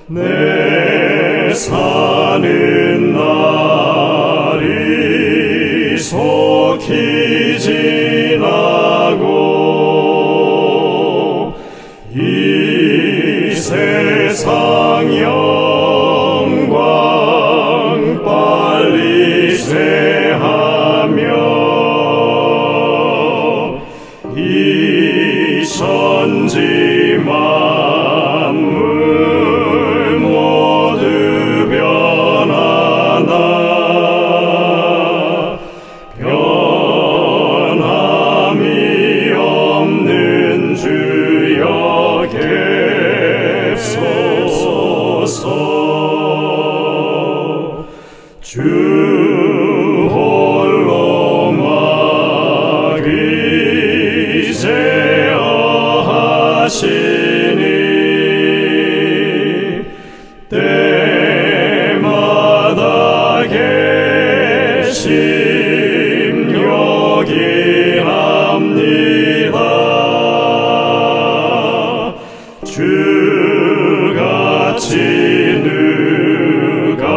내 사는 날이 속히 지나고 이 세상 영광 빨리 쇠하며 이 천지 만물 모두 변하나 변함이 없는 주여 객소서. 주 홀로 막이제어하시니 때마다 계심 여기합니다. 주같이 누가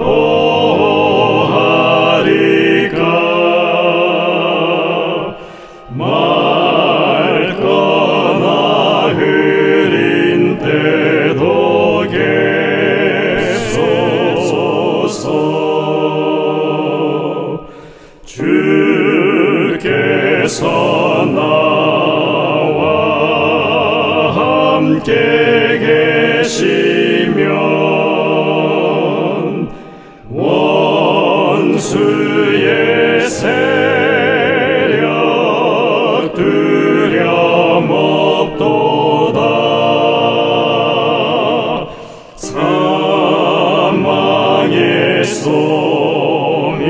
보하리까. 맑거나 흐린 때도 객소서. 주께서 나와 함께 계시면 원수의 세력 두려움 없도다. 사망의 솜이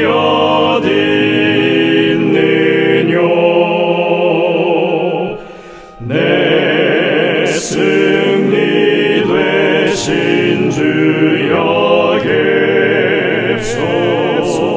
어디 있느뇨. 내 승리 되신 주여 객소서.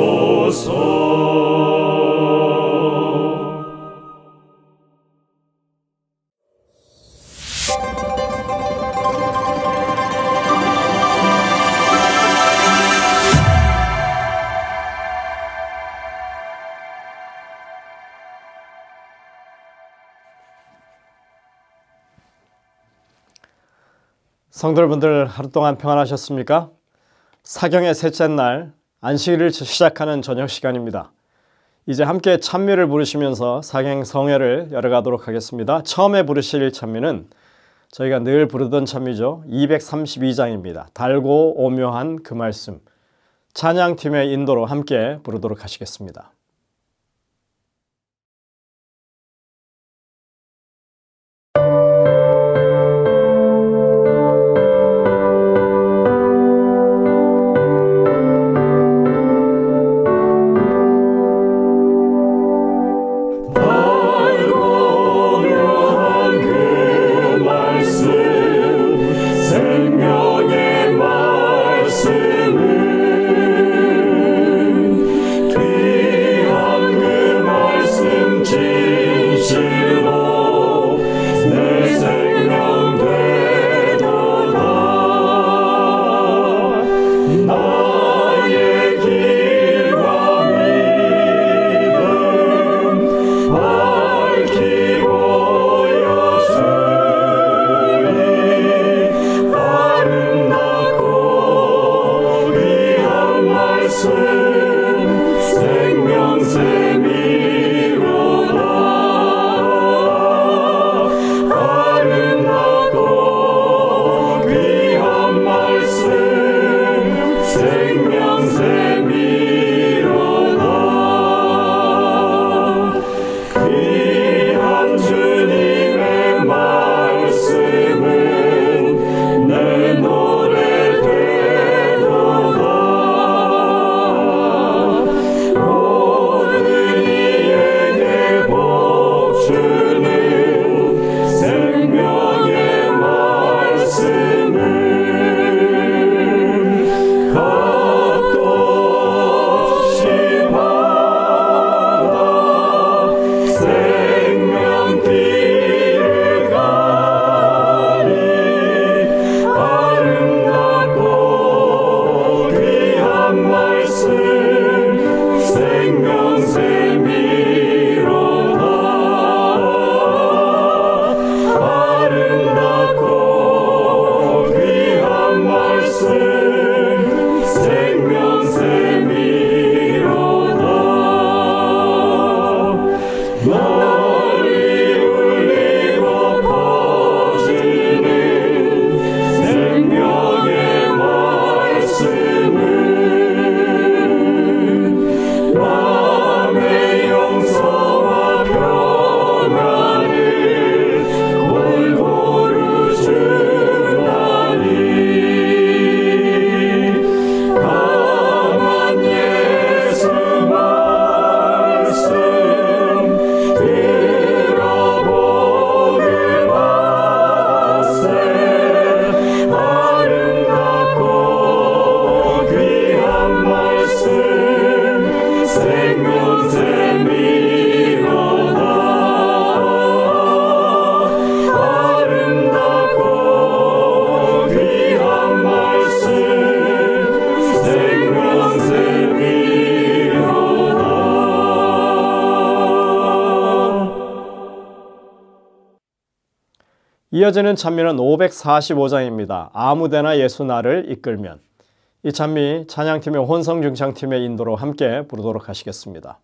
성도분들 하루 동안 평안하셨습니까? 사경의 셋째 날 안식일을 시작하는 저녁 시간입니다. 이제 함께 찬미를 부르시면서 사경 성회를 열어가도록 하겠습니다. 처음에 부르실 찬미는 저희가 늘 부르던 찬미죠. 232장입니다. 달고 오묘한 그 말씀. 찬양팀의 인도로 함께 부르도록 하시겠습니다. 생명의 말씀은 이어지는 찬미는 545장입니다. 아무데나 예수 나를 이끌면. 이 찬미 찬양팀의 혼성중창팀의 인도로 함께 부르도록 하시겠습니다.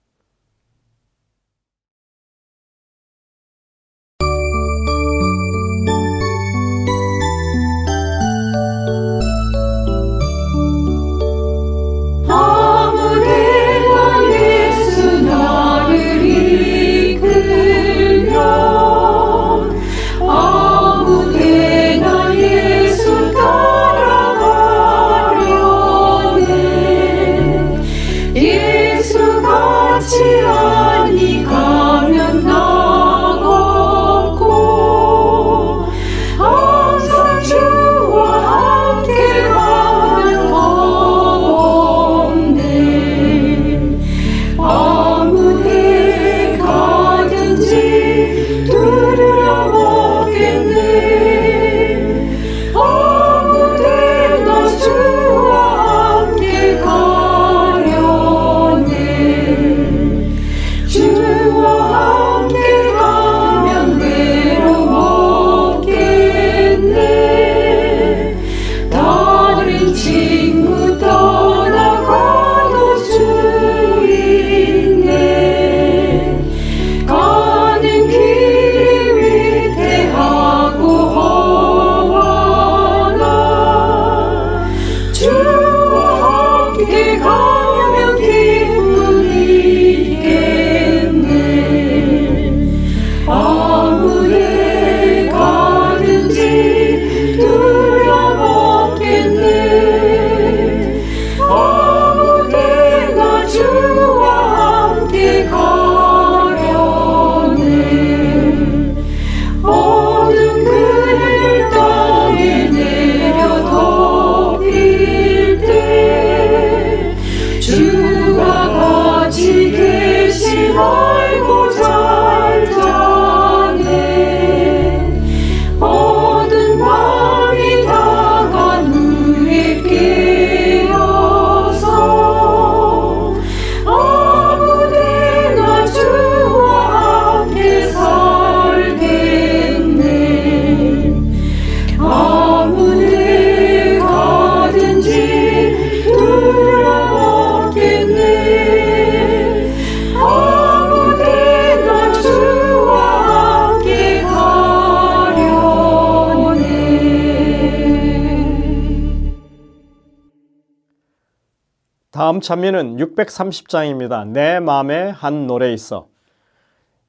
다음 찬미는 630장입니다. 내 맘에 한 노래 있어.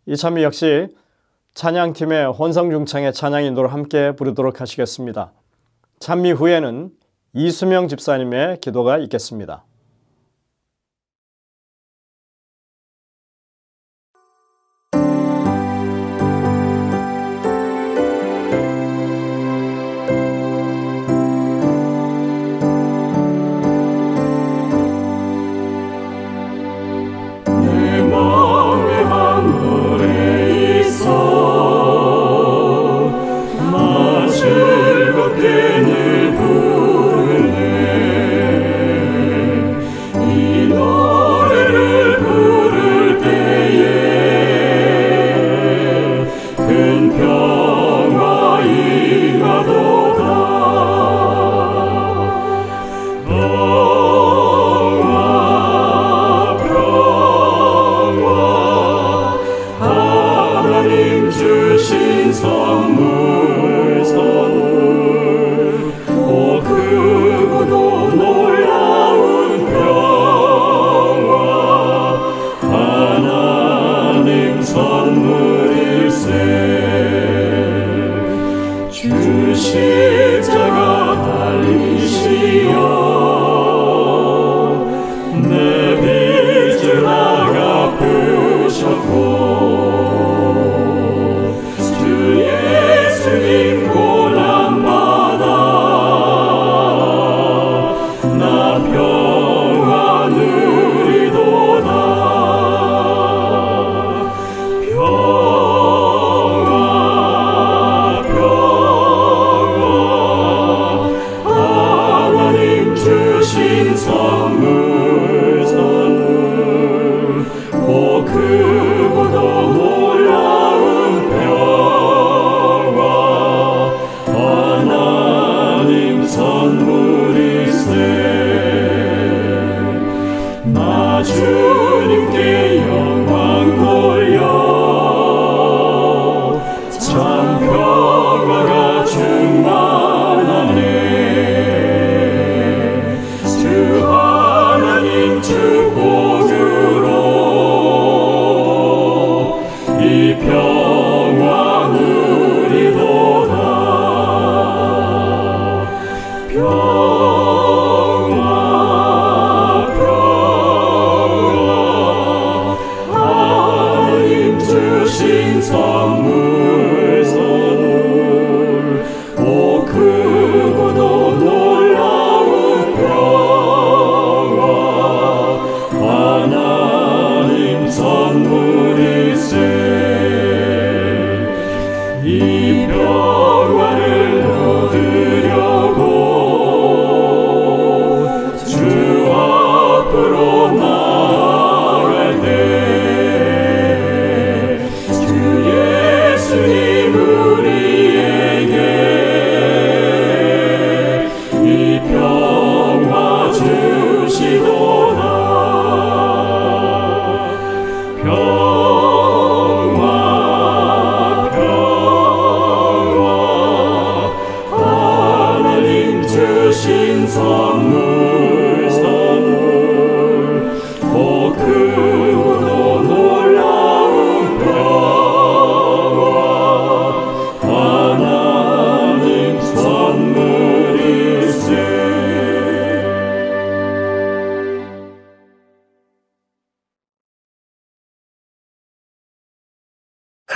이 찬미 역시 찬양팀의 혼성중창의 찬양 인도를 함께 부르도록 하시겠습니다. 찬미 후에는 이수명 집사님의 기도가 있겠습니다.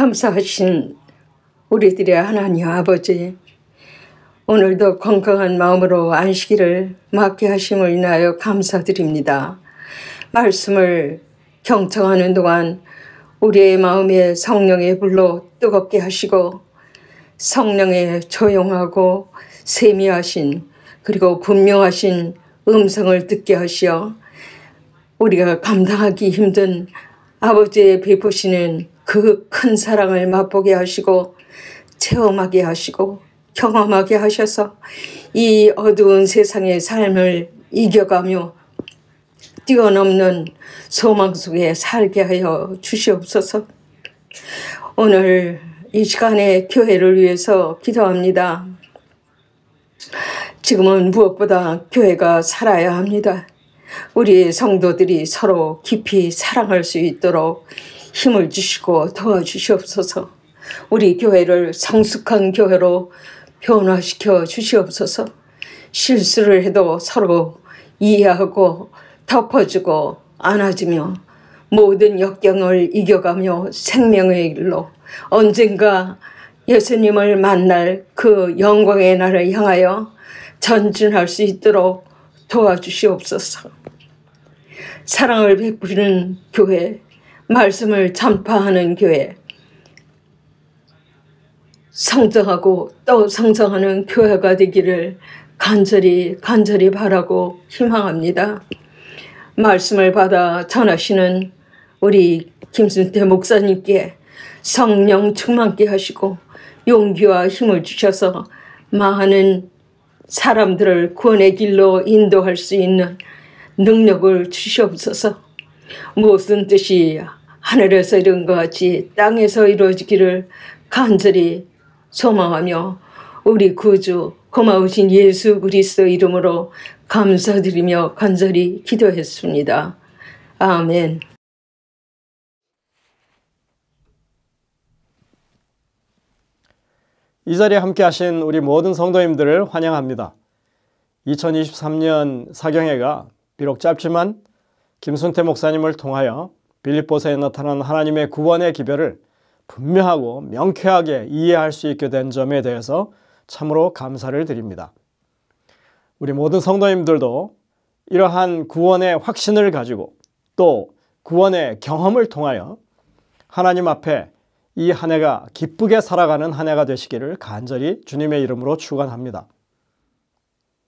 감사하신 우리들의 하나님 아버지, 오늘도 건강한 마음으로 안식일을 맞게 하심을 인하여 감사드립니다. 말씀을 경청하는 동안 우리의 마음에 성령의 불로 뜨겁게 하시고 성령의 조용하고 세미하신 그리고 분명하신 음성을 듣게 하시어 우리가 감당하기 힘든 아버지의 베푸시는 그 큰 사랑을 맛보게 하시고 체험하게 하시고 경험하게 하셔서 이 어두운 세상의 삶을 이겨가며 뛰어넘는 소망 속에 살게 하여 주시옵소서. 오늘 이 시간에 교회를 위해서 기도합니다. 지금은 무엇보다 교회가 살아야 합니다. 우리 성도들이 서로 깊이 사랑할 수 있도록 힘을 주시고 도와주시옵소서. 우리 교회를 성숙한 교회로 변화시켜 주시옵소서. 실수를 해도 서로 이해하고 덮어주고 안아주며 모든 역경을 이겨가며 생명의 길로 언젠가 예수님을 만날 그 영광의 날을 향하여 전진할 수 있도록 도와주시옵소서. 사랑을 베푸는 교회, 말씀을 전파하는 교회, 성장하고 또 성장하는 교회가 되기를 간절히 바라고 희망합니다. 말씀을 받아 전하시는 우리 김순태 목사님께 성령 충만케 하시고 용기와 힘을 주셔서 많은 사람들을 구원의 길로 인도할 수 있는 능력을 주시옵소서. 무슨 뜻이 하늘에서 이룬 것 같이 땅에서 이루어지기를 간절히 소망하며 우리 구주 고마우신 예수 그리스도 이름으로 감사드리며 간절히 기도했습니다. 아멘. 이 자리에 함께 하신 우리 모든 성도님들을 환영합니다. 2023년 사경회가 비록 짧지만 김순태 목사님을 통하여 빌립보서에 나타난 하나님의 구원의 기별을 분명하고 명쾌하게 이해할 수 있게 된 점에 대해서 참으로 감사를 드립니다. 우리 모든 성도님들도 이러한 구원의 확신을 가지고 또 구원의 경험을 통하여 하나님 앞에 이 한 해가 기쁘게 살아가는 한 해가 되시기를 간절히 주님의 이름으로 축원합니다.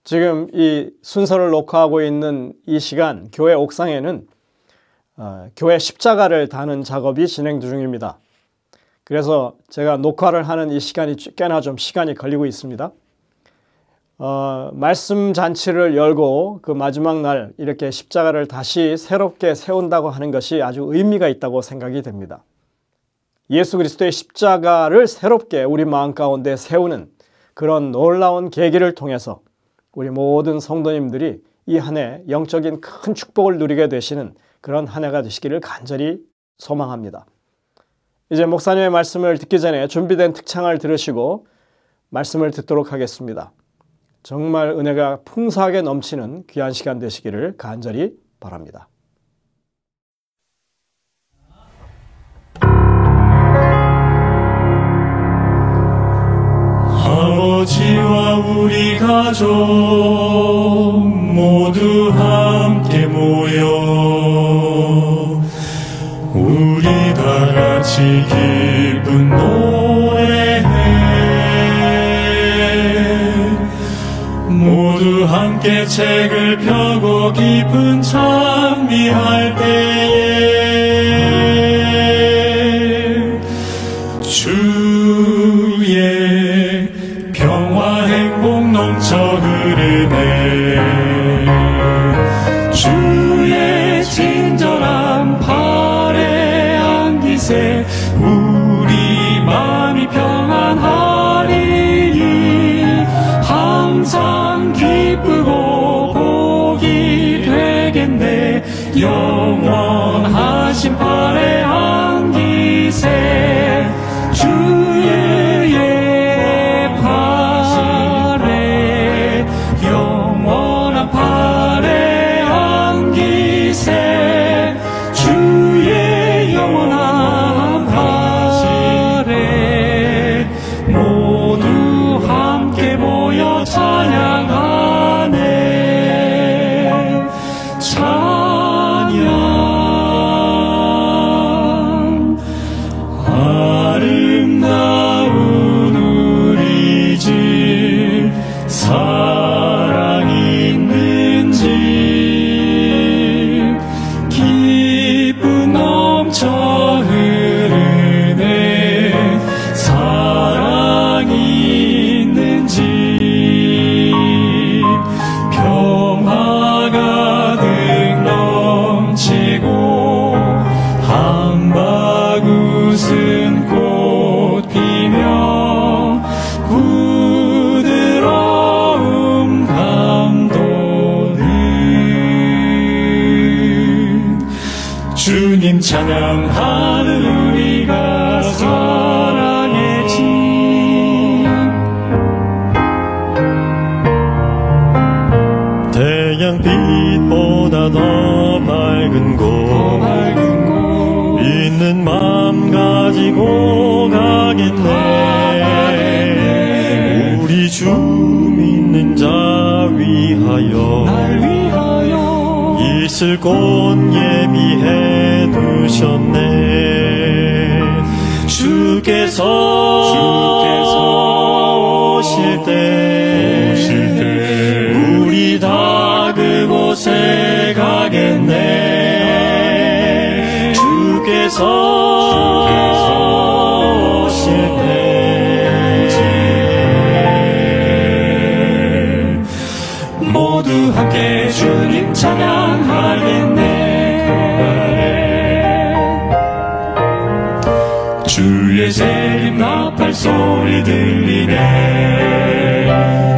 지금 이 순서를 녹화하고 있는 이 시간 교회 옥상에는 교회 십자가를 다는 작업이 진행 중입니다. 그래서 제가 녹화를 하는 이 시간이 꽤나 좀 시간이 걸리고 있습니다. 말씀 잔치를 열고 그 마지막 날 이렇게 십자가를 다시 새롭게 세운다고 하는 것이 아주 의미가 있다고 생각이 됩니다. 예수 그리스도의 십자가를 새롭게 우리 마음 가운데 세우는 그런 놀라운 계기를 통해서 우리 모든 성도님들이 이 한 해 영적인 큰 축복을 누리게 되시는 그런 한 해가 되시기를 간절히 소망합니다. 이제 목사님의 말씀을 듣기 전에 준비된 특창을 들으시고 말씀을 듣도록 하겠습니다. 정말 은혜가 풍성하게 넘치는 귀한 시간 되시기를 간절히 바랍니다. 아버지와 우리 가족 모두 함께 모여 우리 다 같이 기쁜 노래해 모두 함께 책을 펴고 기쁜 찬미할 때에 주의 평화 행복 넘쳐 흐르네 주의 친절한 팔에 안기세 우리 마음이 평안하리니 항상 기쁘고 복이 되겠네 영원하신 팔에 안기세 주의 팔에 영원한 팔에 안기세 사랑이 있는지 기쁨 넘쳐 흐르네 사랑이 있는지 평화 가득 넘치고 한바구음 꽃 피며 부드러움 감도는 주님 찬양하는 우리가 사랑의 집 태양빛보다 더 밝은 곳 있는 맘 가지고 가겠네 우리 주 믿는 자 위하여 날 위하여 있을 곳 예비해 두셨네 주께서 오실 때 우리 다 그곳에 가겠네 주께서 오실 때 모두 함께 주님 찬양하겠네 주의 재림 나팔 소리 들리네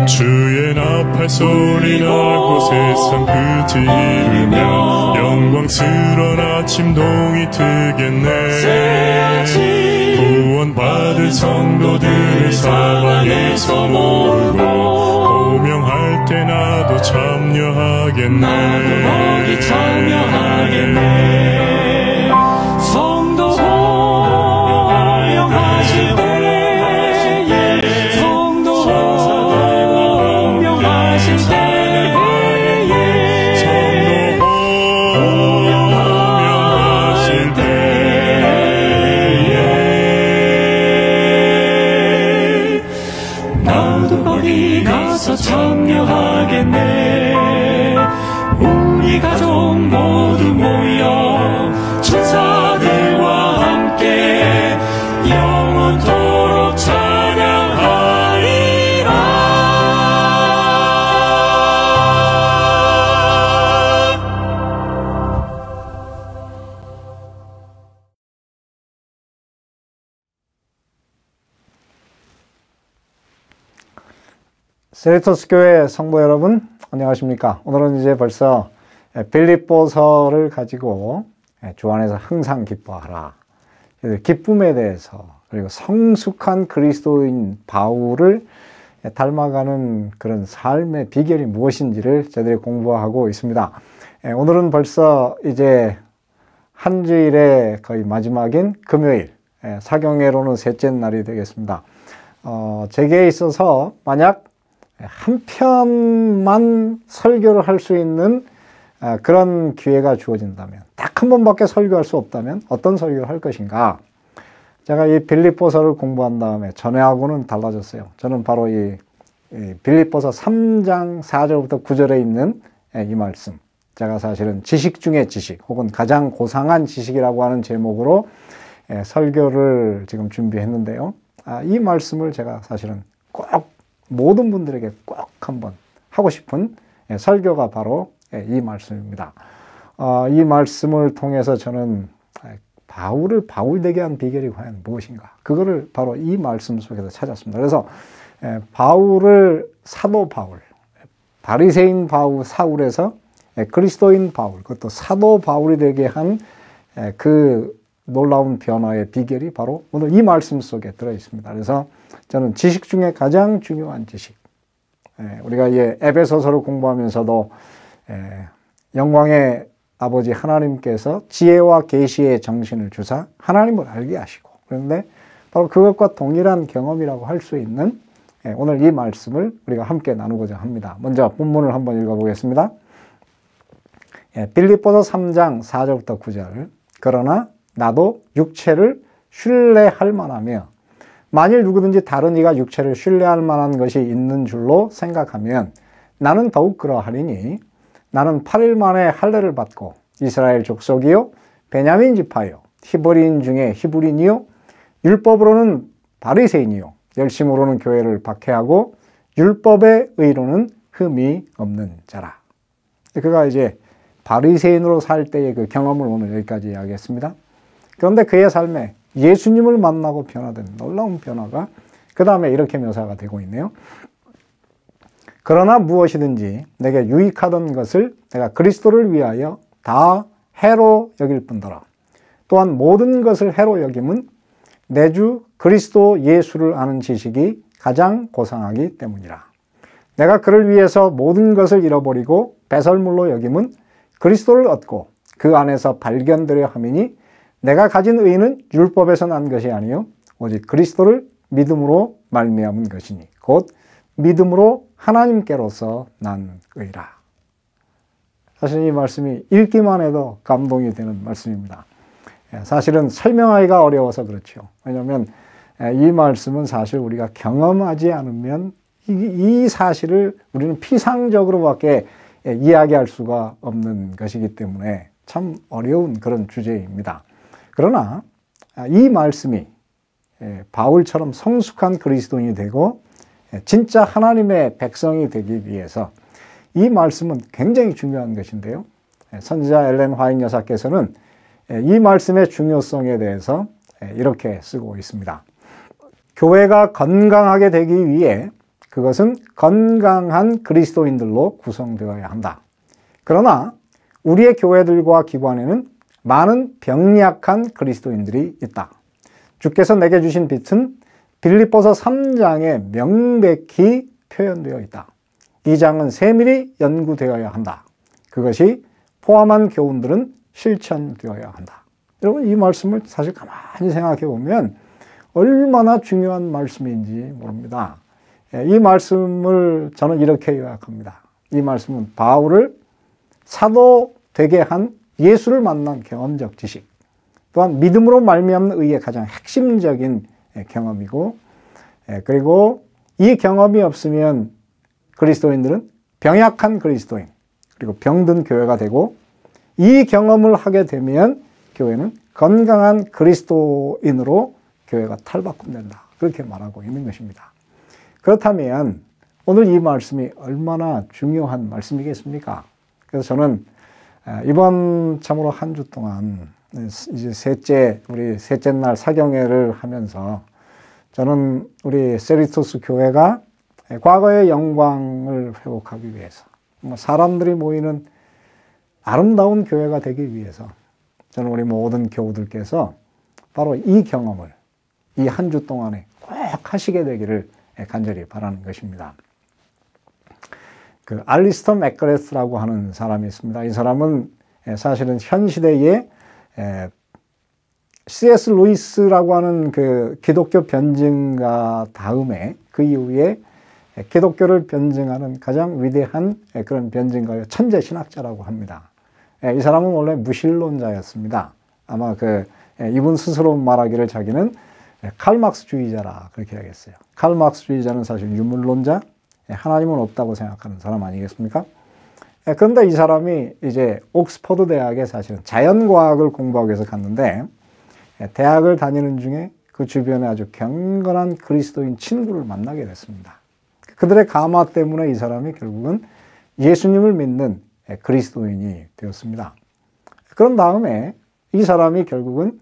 주의 나팔 소리 나고 세상 끝이 이르면 영광스러운 아침 동이 트겠네 구원받을 성도들 사방에서 모으고 호명할 때 나도 참여하겠네 나도 거기 참여하겠네 성도 호명하실 때에 성도 호명하실 때에 호명하실 때에 나도 거기 가서 참여하겠네 우리 가족 모두 모여 천사들과 함께 영원토록 찬양하리라 세리토스 교회 성도 여러분, 안녕하십니까? 오늘은 이제 벌써 빌립보서를 가지고 주 안에서 항상 기뻐하라. 기쁨에 대해서 그리고 성숙한 그리스도인 바울을 닮아가는 그런 삶의 비결이 무엇인지를 저희들이 공부하고 있습니다. 오늘은 벌써 이제 한 주일의 거의 마지막인 금요일, 사경회로는 셋째 날이 되겠습니다. 제게 있어서 만약 한 편만 설교를 할 수 있는 그런 기회가 주어진다면, 딱 한 번밖에 설교할 수 없다면 어떤 설교를 할 것인가? 제가 이 빌립보서를 공부한 다음에 전에하고는 달라졌어요. 저는 바로 이 빌립보서 3장 4절부터 9절에 있는 이 말씀, 제가 사실은 지식 중의 지식 혹은 가장 고상한 지식이라고 하는 제목으로 설교를 지금 준비했는데요. 이 말씀을 제가 사실은 꼭 모든 분들에게 꼭 한번 하고 싶은 설교가 바로 이 말씀입니다. 이 말씀을 통해서 저는 바울을 바울되게 한 비결이 과연 무엇인가? 그거를 바로 이 말씀 속에서 찾았습니다. 그래서 바울을 사도 바울, 바리새인 바울 사울에서 그리스도인 바울, 그것도 사도 바울이 되게 한 그 놀라운 변화의 비결이 바로 오늘 이 말씀 속에 들어 있습니다. 그래서 저는 지식 중에 가장 중요한 지식, 우리가 에베소서를 공부하면서도 영광의 아버지 하나님께서 지혜와 계시의 정신을 주사 하나님을 알게 하시고, 그런데 바로 그것과 동일한 경험이라고 할 수 있는 오늘 이 말씀을 우리가 함께 나누고자 합니다. 먼저 본문을 한번 읽어보겠습니다. 빌립보서 3장 4절부터 9절. 그러나 나도 육체를 신뢰할 만하며 만일 누구든지 다른 이가 육체를 신뢰할 만한 것이 있는 줄로 생각하면 나는 더욱 그러하리니 나는 8일 만에 할례를 받고 이스라엘 족속이요 베냐민 지파요 히브리인 중에 히브리인이요 율법으로는 바리새인이요 열심으로는 교회를 박해하고 율법의 의로는 흠이 없는 자라. 그가 이제 바리새인으로 살 때의 그 경험을 오늘 여기까지 이야기했습니다. 그런데 그의 삶에 예수님을 만나고 변화된 놀라운 변화가 그 다음에 이렇게 묘사가 되고 있네요. 그러나 무엇이든지 내게 유익하던 것을 내가 그리스도를 위하여 다 해로 여길 뿐더러 또한 모든 것을 해로 여김은 내 주 그리스도 예수를 아는 지식이 가장 고상하기 때문이라. 내가 그를 위해서 모든 것을 잃어버리고 배설물로 여김은 그리스도를 얻고 그 안에서 발견되려 함이니 내가 가진 의는 율법에서 난 것이 아니요 오직 그리스도를 믿음으로 말미암은 것이니 곧 믿음으로 하나님께로서 난 의라. 사실 이 말씀이 읽기만 해도 감동이 되는 말씀입니다. 사실은 설명하기가 어려워서 그렇죠. 왜냐하면 이 말씀은 사실 우리가 경험하지 않으면 이 사실을 우리는 피상적으로밖에 이야기할 수가 없는 것이기 때문에 참 어려운 그런 주제입니다. 그러나 이 말씀이 바울처럼 성숙한 그리스도인이 되고 진짜 하나님의 백성이 되기 위해서 이 말씀은 굉장히 중요한 것인데요. 선지자 엘렌 화이트 여사께서는 이 말씀의 중요성에 대해서 이렇게 쓰고 있습니다. 교회가 건강하게 되기 위해 그것은 건강한 그리스도인들로 구성되어야 한다. 그러나 우리의 교회들과 기관에는 많은 병약한 그리스도인들이 있다. 주께서 내게 주신 빛은 빌립보서 3장에 명백히 표현되어 있다. 이 장은 세밀히 연구되어야 한다. 그것이 포함한 교훈들은 실천되어야 한다. 여러분 이 말씀을 사실 가만히 생각해 보면 얼마나 중요한 말씀인지 모릅니다. 이 말씀을 저는 이렇게 요약합니다. 이 말씀은 바울을 사도 되게 한 예수를 만난 경험적 지식, 또한 믿음으로 말미암는 의의 가장 핵심적인 경험이고, 그리고 이 경험이 없으면 그리스도인들은 병약한 그리스도인, 그리고 병든 교회가 되고, 이 경험을 하게 되면 교회는 건강한 그리스도인으로 교회가 탈바꿈된다. 그렇게 말하고 있는 것입니다. 그렇다면 오늘 이 말씀이 얼마나 중요한 말씀이겠습니까? 그래서 저는 이번 참으로 한 주 동안 이제 우리 셋째 날 사경회를 하면서 저는 우리 세리토스 교회가 과거의 영광을 회복하기 위해서 사람들이 모이는 아름다운 교회가 되기 위해서 저는 우리 모든 교우들께서 바로 이 경험을 이 한 주 동안에 꼭 하시게 되기를 간절히 바라는 것입니다. 그 알리스터 맥그레스라고 하는 사람이 있습니다. 이 사람은 사실은 현 시대에 C.S. 루이스라고 하는 그 기독교 변증가 다음에 그 이후에 기독교를 변증하는 가장 위대한 그런 변증가요 천재 신학자라고 합니다. 이 사람은 원래 무신론자였습니다. 아마 이분 스스로 말하기를 자기는 칼막스주의자라 그렇게 하겠어요. 칼막스주의자는 사실 유물론자, 하나님은 없다고 생각하는 사람 아니겠습니까? 그런데 이 사람이 이제 옥스퍼드 대학에 사실은 자연과학을 공부하기 위해서 갔는데 대학을 다니는 중에 그 주변에 아주 경건한 그리스도인 친구를 만나게 됐습니다. 그들의 감화 때문에 이 사람이 결국은 예수님을 믿는 그리스도인이 되었습니다. 그런 다음에 이 사람이 결국은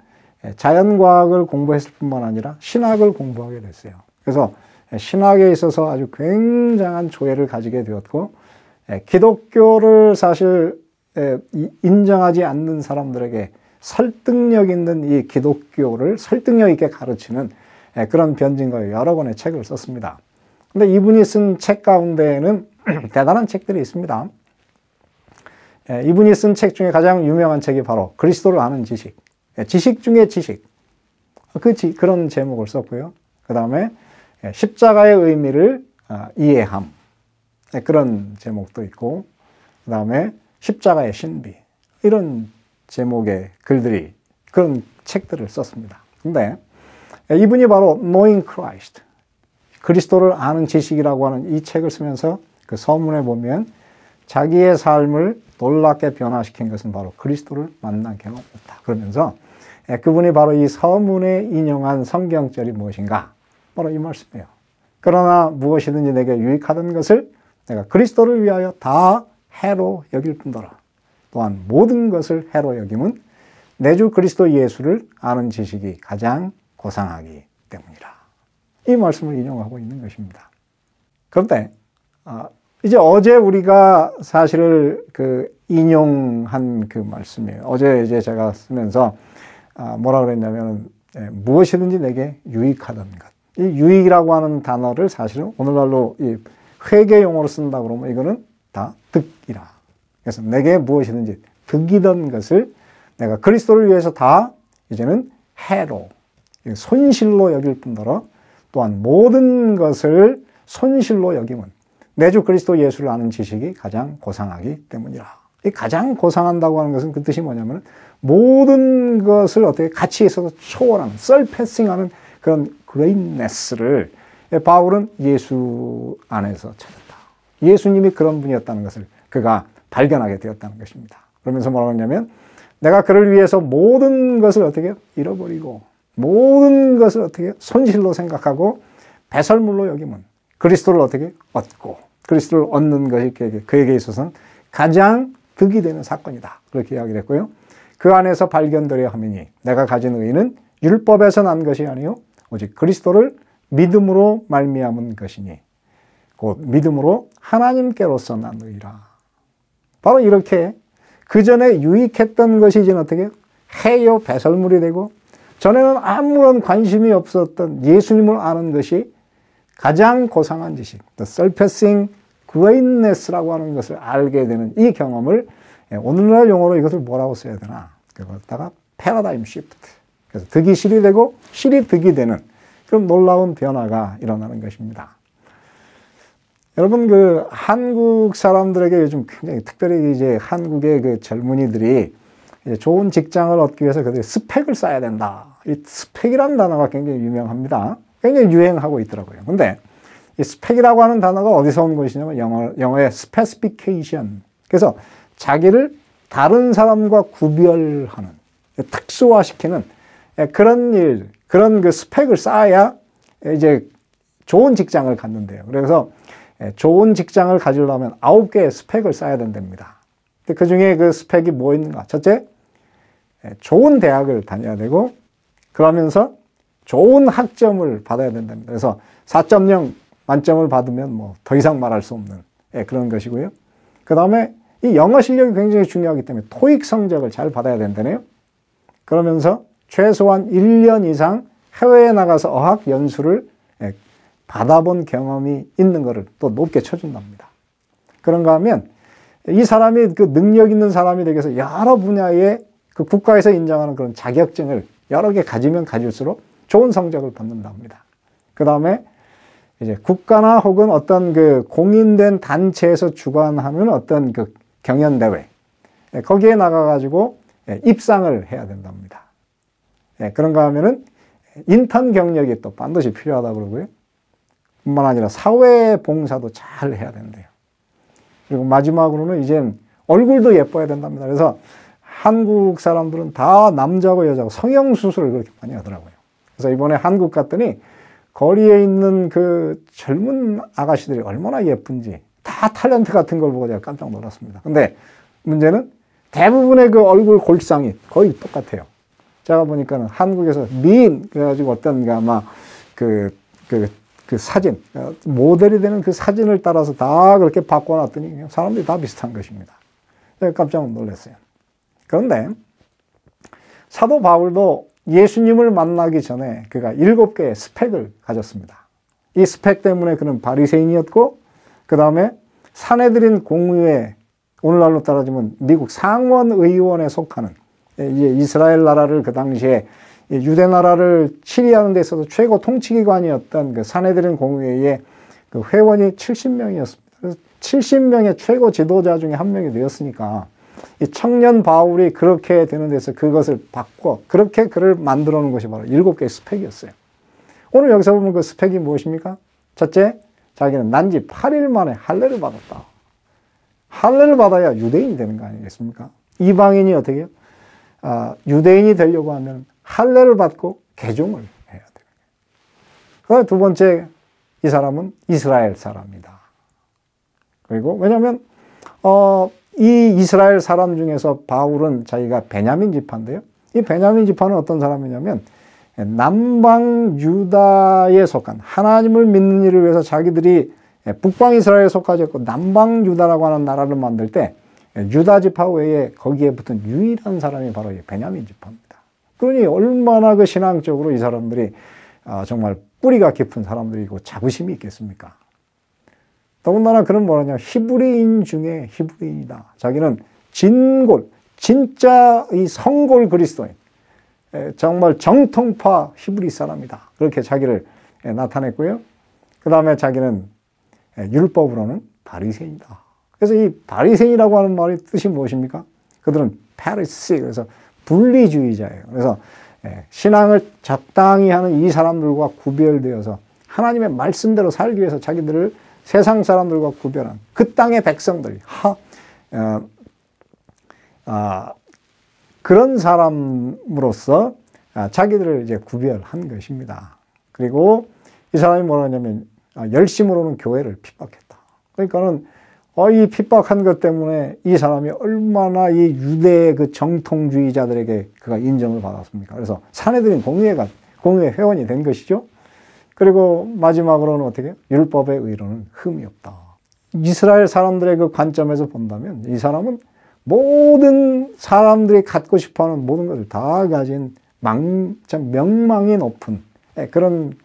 자연과학을 공부했을 뿐만 아니라 신학을 공부하게 됐어요. 그래서 신학에 있어서 아주 굉장한 조예를 가지게 되었고 기독교를 사실 인정하지 않는 사람들에게 설득력 있는 이 기독교를 설득력 있게 가르치는 그런 변증가요 여러 권의 책을 썼습니다. 근데 이분이 쓴 책 가운데에는 대단한 책들이 있습니다. 이분이 쓴 책 중에 가장 유명한 책이 바로 그리스도를 아는 지식, 지식 중에 지식, 그런 제목을 썼고요. 그 다음에 십자가의 의미를 이해함, 그런 제목도 있고, 그 다음에 십자가의 신비, 이런 제목의 글들이, 그런 책들을 썼습니다. 근데 이분이 바로 Knowing Christ, 그리스도를 아는 지식이라고 하는 이 책을 쓰면서 그 서문에 보면 자기의 삶을 놀랍게 변화시킨 것은 바로 그리스도를 만난 경험이었다. 그러면서 그분이 바로 이 서문에 인용한 성경절이 무엇인가? 바로 이 말씀이에요. 그러나 무엇이든지 내게 유익하던 것을 내가 그리스도를 위하여 다 해로 여길 뿐더러 또한 모든 것을 해로 여김은 내 주 그리스도 예수를 아는 지식이 가장 고상하기 때문이라. 이 말씀을 인용하고 있는 것입니다. 그런데 이제 어제 우리가 사실을 인용한 그 말씀이에요. 어제 이제 제가 쓰면서 뭐라 그랬냐면 무엇이든지 내게 유익하던 것. 이 유익이라고 하는 단어를 사실은 오늘날로 이 회계 용어로 쓴다 그러면 이거는 다 득이라. 그래서 내게 무엇이든지 득이던 것을 내가 그리스도를 위해서 다 이제는 해로, 손실로 여길 뿐더러 또한 모든 것을 손실로 여김은 내 주 그리스도 예수를 아는 지식이 가장 고상하기 때문이라. 이 가장 고상한다고 하는 것은 그 뜻이 뭐냐면 모든 것을 어떻게 가치에 있어서 초월하는, surpassing하는 그런 greatness를 바울은 예수 안에서 찾았다. 예수님이 그런 분이었다는 것을 그가 발견하게 되었다는 것입니다. 그러면서 뭐라고 했냐면 내가 그를 위해서 모든 것을 어떻게 잃어버리고 모든 것을 어떻게 손실로 생각하고 배설물로 여기면 그리스도를 어떻게 얻고 그리스도를 얻는 것이 그에게 있어서는 가장 득이 되는 사건이다. 그렇게 이야기를 했고요. 그 안에서 발견되려 하매니 내가 가진 의는 율법에서 난 것이 아니요 오직 그리스도를 믿음으로 말미암은 것이니 곧 믿음으로 하나님께로서 난 의라. 바로 이렇게 그 전에 유익했던 것이 이제 어떻게 해요 배설물이 되고 전에는 아무런 관심이 없었던 예수님을 아는 것이 가장 고상한 지식, the surpassing greatness라고 하는 것을 알게 되는 이 경험을 오늘날 용어로 이것을 뭐라고 써야 되나? 그걸다가 패러다임 시프트. 그래서 득이 실이 되고 실이 득이 되는 그런 놀라운 변화가 일어나는 것입니다. 여러분 한국 사람들에게 요즘 굉장히 특별히 이제 한국의 그 젊은이들이 이제 좋은 직장을 얻기 위해서 그들이 스펙을 쌓아야 된다. 이 스펙이라는 단어가 굉장히 유명합니다. 굉장히 유행하고 있더라고요. 근데 이 스펙이라고 하는 단어가 어디서 온 것이냐면 영어의 specification. 그래서 자기를 다른 사람과 구별하는, 특수화시키는 그런 일, 그런 그 스펙을 쌓아야 이제 좋은 직장을 갖는데요. 그래서 좋은 직장을 가지려면 9개의 스펙을 쌓아야 된답니다. 그 중에 그 스펙이 뭐 있는가? 첫째, 좋은 대학을 다녀야 되고, 그러면서 좋은 학점을 받아야 된답니다. 그래서 4.0 만점을 받으면 뭐 더 이상 말할 수 없는 그런 것이고요. 그 다음에 이 영어 실력이 굉장히 중요하기 때문에 토익 성적을 잘 받아야 된다네요. 그러면서 최소한 1년 이상 해외에 나가서 어학 연수를 받아본 경험이 있는 것을 또 높게 쳐준답니다. 그런가 하면 이 사람이 그 능력 있는 사람이 되기 위해서 여러 분야의 그 국가에서 인정하는 그런 자격증을 여러 개 가지면 가질수록 좋은 성적을 받는답니다. 그 다음에 이제 국가나 혹은 어떤 그 공인된 단체에서 주관하는 어떤 그 경연대회, 거기에 나가가지고 입상을 해야 된답니다. 그런가 하면은 인턴 경력이 또 반드시 필요하다고 그러고요. 뿐만 아니라 사회 봉사도 잘 해야 된대요. 그리고 마지막으로는 이젠 얼굴도 예뻐야 된답니다. 그래서 한국 사람들은 다 남자고 여자고 성형수술을 그렇게 많이 하더라고요. 그래서 이번에 한국 갔더니 거리에 있는 그 젊은 아가씨들이 얼마나 예쁜지 다 탤런트 같은 걸 보고 제가 깜짝 놀랐습니다. 근데 문제는 대부분의 그 얼굴 골상이 거의 똑같아요. 제가 보니까는 한국에서 미인, 그래가지고 어떤 아마 그 사진, 모델이 되는 그 사진을 따라서 다 그렇게 바꿔놨더니 사람들이 다 비슷한 것입니다. 제가 깜짝 놀랐어요. 그런데 사도 바울도 예수님을 만나기 전에 그가 7개의 스펙을 가졌습니다. 이 스펙 때문에 그는 바리새인이었고, 그 다음에 산헤드린 공의회, 오늘날로 따라지면 미국 상원의원에 속하는 이제 이스라엘 나라를 그 당시에 유대 나라를 치리하는 데 있어서 최고 통치기관이었던 그 산헤드린 공의회의 그 회원이 70명이었습니다. 그래서 70명의 최고 지도자 중에 한 명이 되었으니까 이 청년 바울이 그렇게 되는 데서 그것을 바꿔 그렇게 그를 만들어 놓은 것이 바로 7개의 스펙이었어요. 오늘 여기서 보면 그 스펙이 무엇입니까? 첫째, 자기는 난지 8일 만에 할례를 받았다. 할례를 받아야 유대인이 되는 거 아니겠습니까? 이방인이 어떻게 해요? 유대인이 되려고 하면 할례를 받고 개종을 해야 돼요. 두 번째, 이 사람은 이스라엘 사람이다. 그리고 왜냐하면 이 이스라엘 사람 중에서 바울은 자기가 베냐민 지파인데요. 이 베냐민 지파는 어떤 사람이냐면 남방 유다에 속한 하나님을 믿는 일을 위해서 자기들이 북방 이스라엘에 속하지 않고 남방 유다라고 하는 나라를 만들 때 유다 지파 외에 거기에 붙은 유일한 사람이 바로 이 베냐민 지파입니다. 그러니 얼마나 그 신앙적으로 이 사람들이 정말 뿌리가 깊은 사람들이고 자부심이 있겠습니까? 더군다나 그는 뭐냐면 히브리인 중에 히브리인이다. 자기는 진골, 진짜 이 성골 그리스도인, 정말 정통파 히브리 사람이다. 그렇게 자기를 나타냈고요. 그 다음에 자기는 율법으로는 바리새인이다. 그래서 이 바리새인이라고 하는 말의 뜻이 무엇입니까? 그들은 파리시, 그래서 분리주의자예요. 그래서 신앙을 적당히 하는 이 사람들과 구별되어서 하나님의 말씀대로 살기 위해서 자기들을 세상 사람들과 구별한 그 땅의 백성들이 그런 사람으로서 자기들을 이제 구별한 것입니다. 그리고 이 사람이 뭐라냐면 열심으로는 교회를 핍박했다. 그러니까는 이 핍박한 것 때문에 이 사람이 얼마나 이 유대의 그 정통주의자들에게 그가 인정을 받았습니까? 그래서 사내들인 공의회 회원이 된 것이죠. 그리고 마지막으로는 어떻게 해요? 율법의 의로는 흠이 없다. 이스라엘 사람들의 그 관점에서 본다면 이 사람은 모든 사람들이 갖고 싶어하는 모든 것을 다 가진 명망이 높은 그런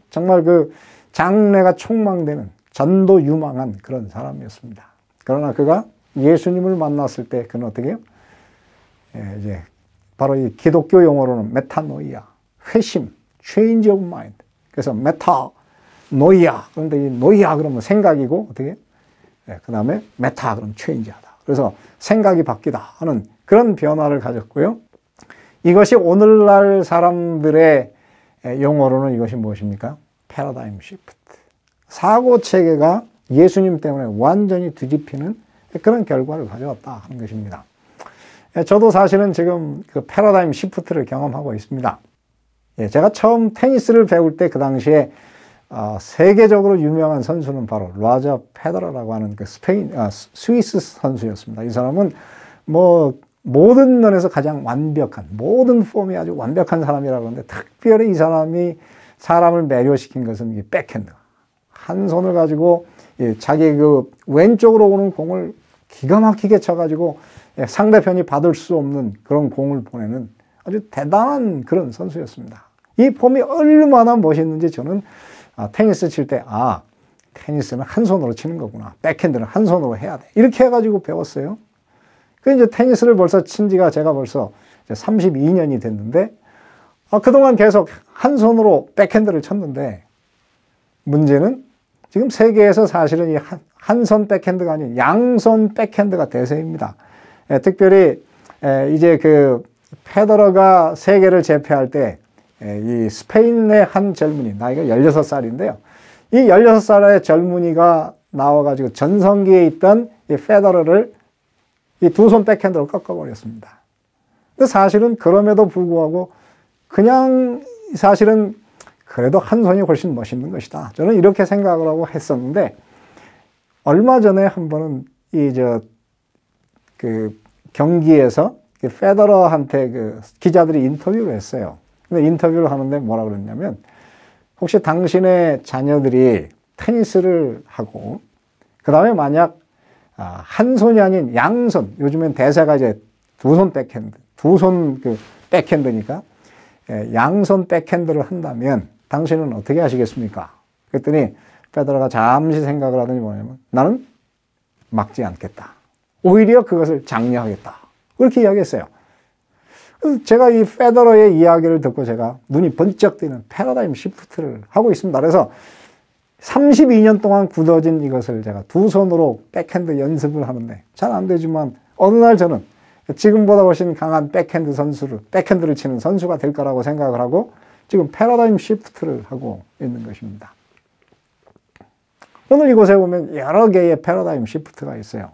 정말 그 장래가 촉망되는 전도 유망한 그런 사람이었습니다. 그러나 그가 예수님을 만났을 때 그는 어떻게 해요? 이제 바로 이 기독교 용어로는 메타노이아, 회심, change of mind. 그래서 메타노이아, 그런데 이 노이아 그러면 생각이고 어떻게? 그 다음에 메타 그러면 change하다. 그래서 생각이 바뀌다 하는 그런 변화를 가졌고요. 이것이 오늘날 사람들의 용어로는 이것이 무엇입니까? 패러다임 시프트. 사고 체계가 예수님 때문에 완전히 뒤집히는 그런 결과를 가져왔다 하는 것입니다. 저도 사실은 지금 그 패러다임 시프트를 경험하고 있습니다. 제가 처음 테니스를 배울 때 그 당시에 세계적으로 유명한 선수는 바로 로저 페더러라고 하는 그 스위스 선수였습니다. 이 사람은 뭐 모든 면에서 가장 완벽한, 모든 폼이 아주 완벽한 사람이라고 하는데 특별히 이 사람이 사람을 매료시킨 것은 이 백핸드. 한 손을 가지고 자기 그 왼쪽으로 오는 공을 기가 막히게 쳐가지고 상대편이 받을 수 없는 그런 공을 보내는 아주 대단한 그런 선수였습니다. 이 폼이 얼마나 멋있는지 저는 테니스 칠 때 테니스는 한 손으로 치는 거구나. 백핸드는 한 손으로 해야 돼. 이렇게 해가지고 배웠어요. 그 이제 테니스를 벌써 친 지가 제가 벌써 32년이 됐는데 그동안 계속 한 손으로 백핸드를 쳤는데 문제는 지금 세계에서 사실은 이 한 손 백핸드가 아닌 양손 백핸드가 대세입니다. 특별히 이제 그 페더러가 세계를 제패할 때 이 스페인의 한 젊은이, 나이가 16살인데요. 이 16살의 젊은이가 나와가지고 전성기에 있던 이 페더러를 이 두 손 백핸드로 꺾어버렸습니다. 근데 사실은 그럼에도 불구하고 그냥 사실은 그래도 한 손이 훨씬 멋있는 것이다. 저는 이렇게 생각을 하고 했었는데 얼마 전에 한 번은 그 경기에서 페더러한테 그 기자들이 인터뷰를 했어요. 근데 인터뷰를 하는데 뭐라 그랬냐면 혹시 당신의 자녀들이 테니스를 하고 그 다음에 만약 한 손이 아닌 양손, 요즘엔 대세가 이제 두 손 백핸드, 두 손 그 백핸드니까 양손 백핸드를 한다면 당신은 어떻게 하시겠습니까? 그랬더니 페더러가 잠시 생각을 하더니 뭐냐면 나는 막지 않겠다. 오히려 그것을 장려하겠다. 그렇게 이야기했어요. 그래서 제가 이 페더러의 이야기를 듣고 제가 눈이 번쩍 뜨는 패러다임 시프트를 하고 있습니다. 그래서 32년 동안 굳어진 이것을 제가 두 손으로 백핸드 연습을 하는데 잘 안 되지만 어느 날 저는 지금보다 훨씬 강한 백핸드를 치는 선수가 될 거라고 생각을 하고 지금 패러다임 시프트를 하고 있는 것입니다. 오늘 이곳에 보면 여러 개의 패러다임 시프트가 있어요.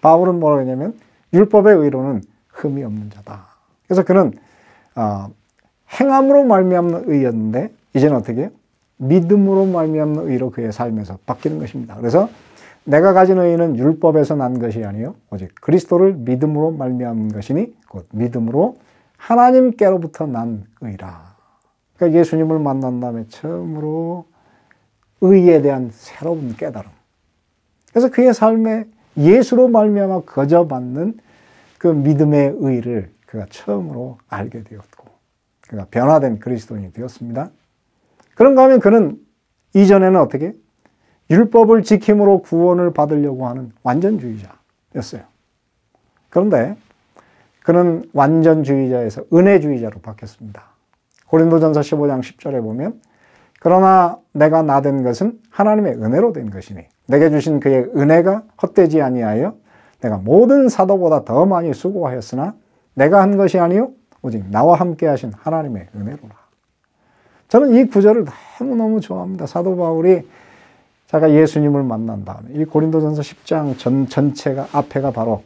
바울은 뭐라고 했냐면 율법의 의로는 흠이 없는 자다. 그래서 그는 행함으로 말미암는 의였는데 이제는 어떻게 해요? 믿음으로 말미암는 의로 그의 삶에서 바뀌는 것입니다. 그래서 내가 가진 의는 율법에서 난 것이 아니요 오직 그리스도를 믿음으로 말미암는 것이니 곧 믿음으로 하나님께로부터 난 의라. 그러니까 예수님을 만난 다음에 처음으로 의에 대한 새로운 깨달음. 그래서 그의 삶에 예수로 말미암아 거저받는 그 믿음의 의를 그가 처음으로 알게 되었고 그가 변화된 그리스도인이 되었습니다. 그런가 하면 그는 이전에는 어떻게 율법을 지킴으로 구원을 받으려고 하는 완전주의자였어요. 그런데 그는 완전주의자에서 은혜주의자로 바뀌었습니다. 고린도전서 15장 10절에 보면 그러나 내가 나 된 것은 하나님의 은혜로 된 것이니 내게 주신 그의 은혜가 헛되지 아니하여 내가 모든 사도보다 더 많이 수고하였으나 내가 한 것이 아니요 오직 나와 함께 하신 하나님의 은혜로라. 저는 이 구절을 너무너무 좋아합니다. 사도 바울이 자기가 예수님을 만난 다음에 이 고린도전서 10장 전체가 앞에가 바로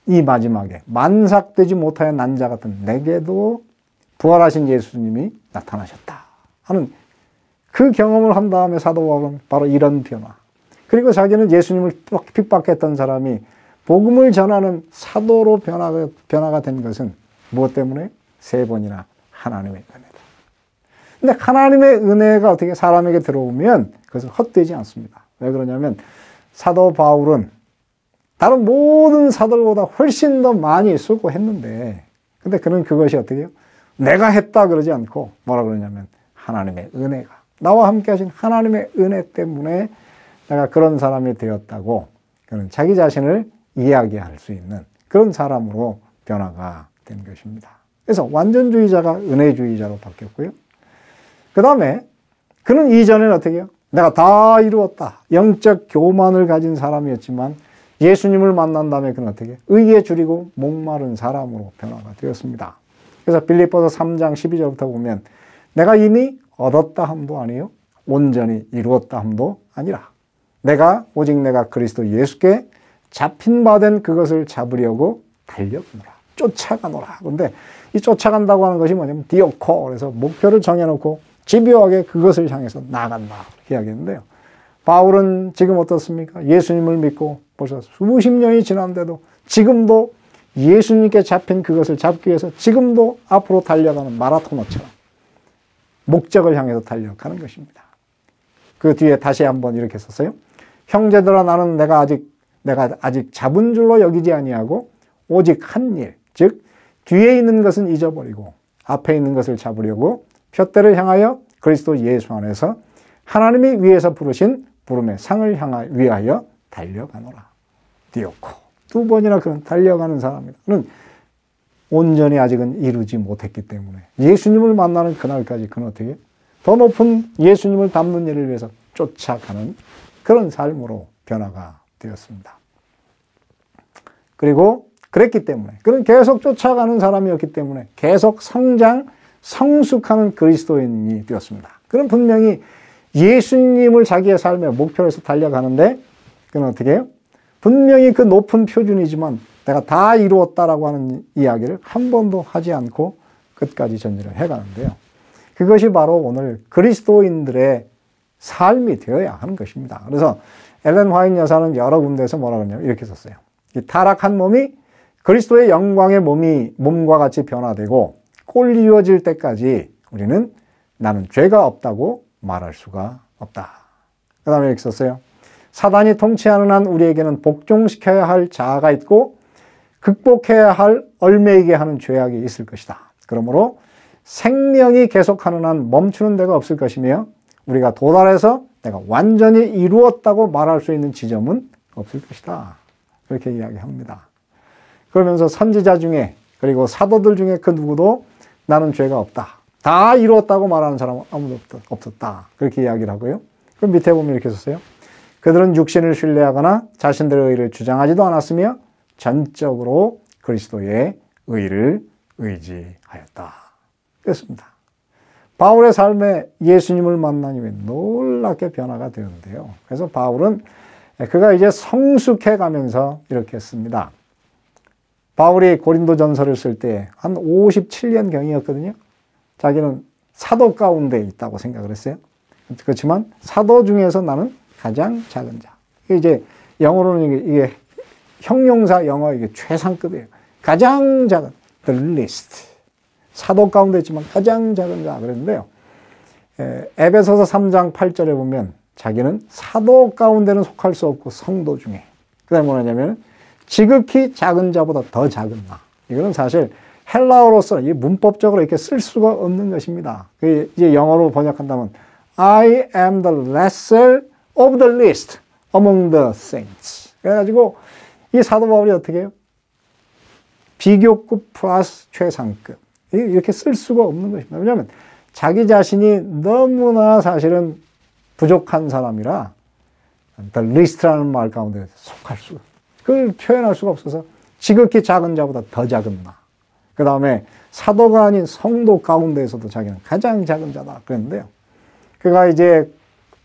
이 마지막에 만삭되지 못하여 난 자 같은 내게도 부활하신 예수님이 나타나셨다 하는 그 경험을 한 다음에 사도 바울은 바로 이런 변화. 그리고 자기는 예수님을 핍박했던 사람이 복음을 전하는 사도로 변화가 된 것은 무엇 때문에? 3번이나 하나님의 은혜다. 근데 하나님의 은혜가 어떻게 사람에게 들어오면 그것은 헛되지 않습니다. 왜 그러냐면 사도 바울은 다른 모든 사도들보다 훨씬 더 많이 수고했는데 근데 그는 그것이 어떻게 해요? 내가 했다 그러지 않고 뭐라 그러냐면 하나님의 은혜가 나와 함께 하신 하나님의 은혜 때문에 내가 그런 사람이 되었다고 그는 자기 자신을 이야기할 수 있는 그런 사람으로 변화가 된 것입니다. 그래서 완전주의자가 은혜주의자로 바뀌었고요. 그 다음에 그는 이전에는 어떻게 해요? 내가 다 이루었다. 영적 교만을 가진 사람이었지만 예수님을 만난 다음에 그는 어떻게 해요? 의에 줄이고 목마른 사람으로 변화가 되었습니다. 그래서 빌립보서 3장 12절부터 보면 내가 이미 얻었다 함도 아니요 온전히 이루었다 함도 아니라 오직 내가 그리스도 예수께 잡힌 바 된 그것을 잡으려고 달려가노라. 쫓아가노라. 그런데 이 쫓아간다고 하는 것이 뭐냐면 디오코. 그래서 목표를 정해놓고 집요하게 그것을 향해서 나간다. 이렇게 이야기했는데요. 바울은 지금 어떻습니까? 예수님을 믿고 벌써 수십 년이 지났는데도 지금도 예수님께 잡힌 그것을 잡기 위해서 지금도 앞으로 달려가는 마라토너처럼 목적을 향해서 달려가는 것입니다. 그 뒤에 다시 한번 이렇게 썼어요. 형제들아 나는 내가 아직 잡은 줄로 여기지 아니하고 오직 한 일, 즉 뒤에 있는 것은 잊어버리고 앞에 있는 것을 잡으려고 표대를 향하여 그리스도 예수 안에서 하나님이 위에서 부르신 부름의 상을 위하여 달려가노라. 디오코. 2번이나 그는 달려가는 사람이다. 그는 온전히 아직은 이루지 못했기 때문에 예수님을 만나는 그날까지 그는 어떻게 더 높은 예수님을 닮는 일을 위해서 쫓아가는 그런 삶으로 변화가 되었습니다. 그리고 그랬기 때문에 그는 계속 쫓아가는 사람이었기 때문에 계속 성숙하는 그리스도인이 되었습니다. 그는 분명히 예수님을 자기의 삶의 목표로 해서 달려가는데 그는 어떻게 해요? 분명히 그 높은 표준이지만 내가 다 이루었다라고 하는 이야기를 한 번도 하지 않고 끝까지 전진을 해가는데요. 그것이 바로 오늘 그리스도인들의 삶이 되어야 하는 것입니다. 그래서 엘렌 화이트 여사는 여러 군데에서 뭐라고 하냐면 이렇게 썼어요. 이 타락한 몸이 그리스도의 영광의 몸과 같이 변화되고 꼴리워질 때까지 우리는 나는 죄가 없다고 말할 수가 없다. 그 다음에 이렇게 썼어요. 사단이 통치하는 한 우리에게는 복종시켜야 할 자아가 있고 극복해야 할 얽매이게 하는 죄악이 있을 것이다. 그러므로 생명이 계속하는 한 멈추는 데가 없을 것이며 우리가 도달해서 내가 완전히 이루었다고 말할 수 있는 지점은 없을 것이다. 그렇게 이야기합니다. 그러면서 선지자 중에 그리고 사도들 중에 그 누구도 나는 죄가 없다. 다 이루었다고 말하는 사람은 아무도 없었다. 그렇게 이야기를 하고요. 그럼 밑에 보면 이렇게 썼어요. 그들은 육신을 신뢰하거나 자신들의 의를 주장하지도 않았으며 전적으로 그리스도의 의를 의지하였다. 그렇습니다. 바울의 삶에 예수님을 만난 이후에 놀랍게 변화가 되는데요. 그래서 바울은 그가 이제 성숙해 가면서 이렇게 했습니다. 바울이 고린도전서를 쓸 때 한 57년경이었거든요. 자기는 사도 가운데 있다고 생각을 했어요. 그렇지만 사도 중에서 나는 가장 작은 자. 이제 영어로는 이게 형용사 영어 이게 최상급이에요. 가장 작은 the least. 사도 가운데 있지만 가장 작은 자 그랬는데요. 에베소서 3장 8절에 보면 자기는 사도 가운데는 속할 수 없고 성도 중에 그 다음에 뭐냐면 지극히 작은 자보다 더 작은 나. 이거는 사실 헬라어로서 이 문법적으로 이렇게 쓸 수가 없는 것입니다. 이제 영어로 번역한다면 I am the lesser of the least among the saints. 그래가지고 이 사도 바울이 어떻게 해요? 비교급 플러스 최상급. 이렇게 쓸 수가 없는 것입니다. 왜냐하면 자기 자신이 너무나 사실은 부족한 사람이라 the least라는 말 가운데 속할 수가 그걸 표현할 수가 없어서 지극히 작은 자보다 더 작은 나. 그 다음에 사도가 아닌 성도 가운데에서도 자기는 가장 작은 자다 그랬는데요. 그가 이제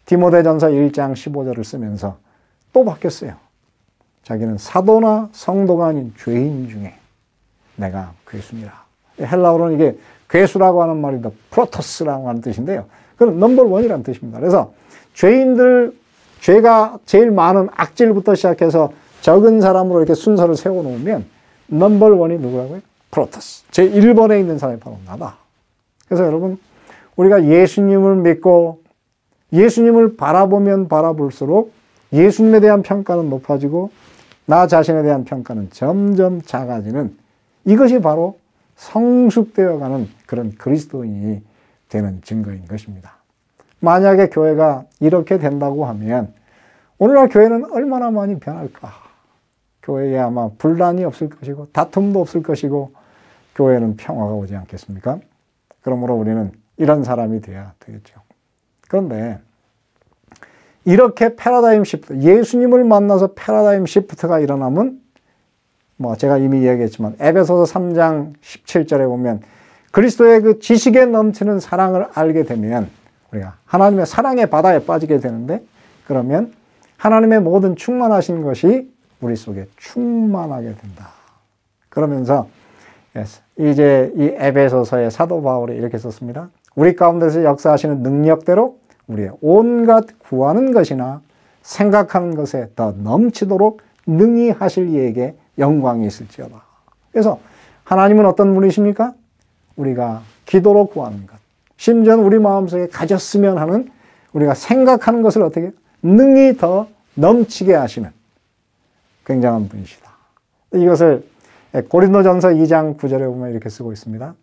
디모데전서 1장 15절을 쓰면서 또 바뀌었어요. 자기는 사도나 성도가 아닌 죄인 중에 내가 괴수니라. 헬라어로는 이게 괴수라고 하는 말입니다. 프로토스라고 하는 뜻인데요. 그건 넘버 원이라는 뜻입니다. 그래서 죄인들, 죄가 제일 많은 악질부터 시작해서 적은 사람으로 이렇게 순서를 세워놓으면 넘버 원이 누구라고요? 프로토스. 제 1번에 있는 사람이 바로 나다. 그래서 여러분, 우리가 예수님을 믿고 예수님을 바라보면 바라볼수록 예수님에 대한 평가는 높아지고 나 자신에 대한 평가는 점점 작아지는 이것이 바로 성숙되어가는 그런 그리스도인이 되는 증거인 것입니다. 만약에 교회가 이렇게 된다고 하면 오늘날 교회는 얼마나 많이 변할까? 교회에 아마 분란이 없을 것이고 다툼도 없을 것이고 교회는 평화가 오지 않겠습니까? 그러므로 우리는 이런 사람이 돼야 되겠죠. 그런데 이렇게 패러다임 시프트, 예수님을 만나서 패러다임 시프트가 일어나면 제가 이미 얘기했지만 에베소서 3장 17절에 보면 그리스도의 그 지식에 넘치는 사랑을 알게 되면 우리가 하나님의 사랑의 바다에 빠지게 되는데 그러면 하나님의 모든 충만하신 것이 우리 속에 충만하게 된다. 그러면서 이제 이 에베소서의 사도 바울이 이렇게 썼습니다. 우리 가운데서 역사하시는 능력대로 우리의 온갖 구하는 것이나 생각하는 것에 더 넘치도록 능히 하실 이에게 영광이 있을지어다. 그래서 하나님은 어떤 분이십니까? 우리가 기도로 구하는 것, 심지어는 우리 마음속에 가졌으면 하는 우리가 생각하는 것을 어떻게 능히 더 넘치게 하시는 굉장한 분이시다. 이것을 고린도전서 2장 9절에 보면 이렇게 쓰고 있습니다.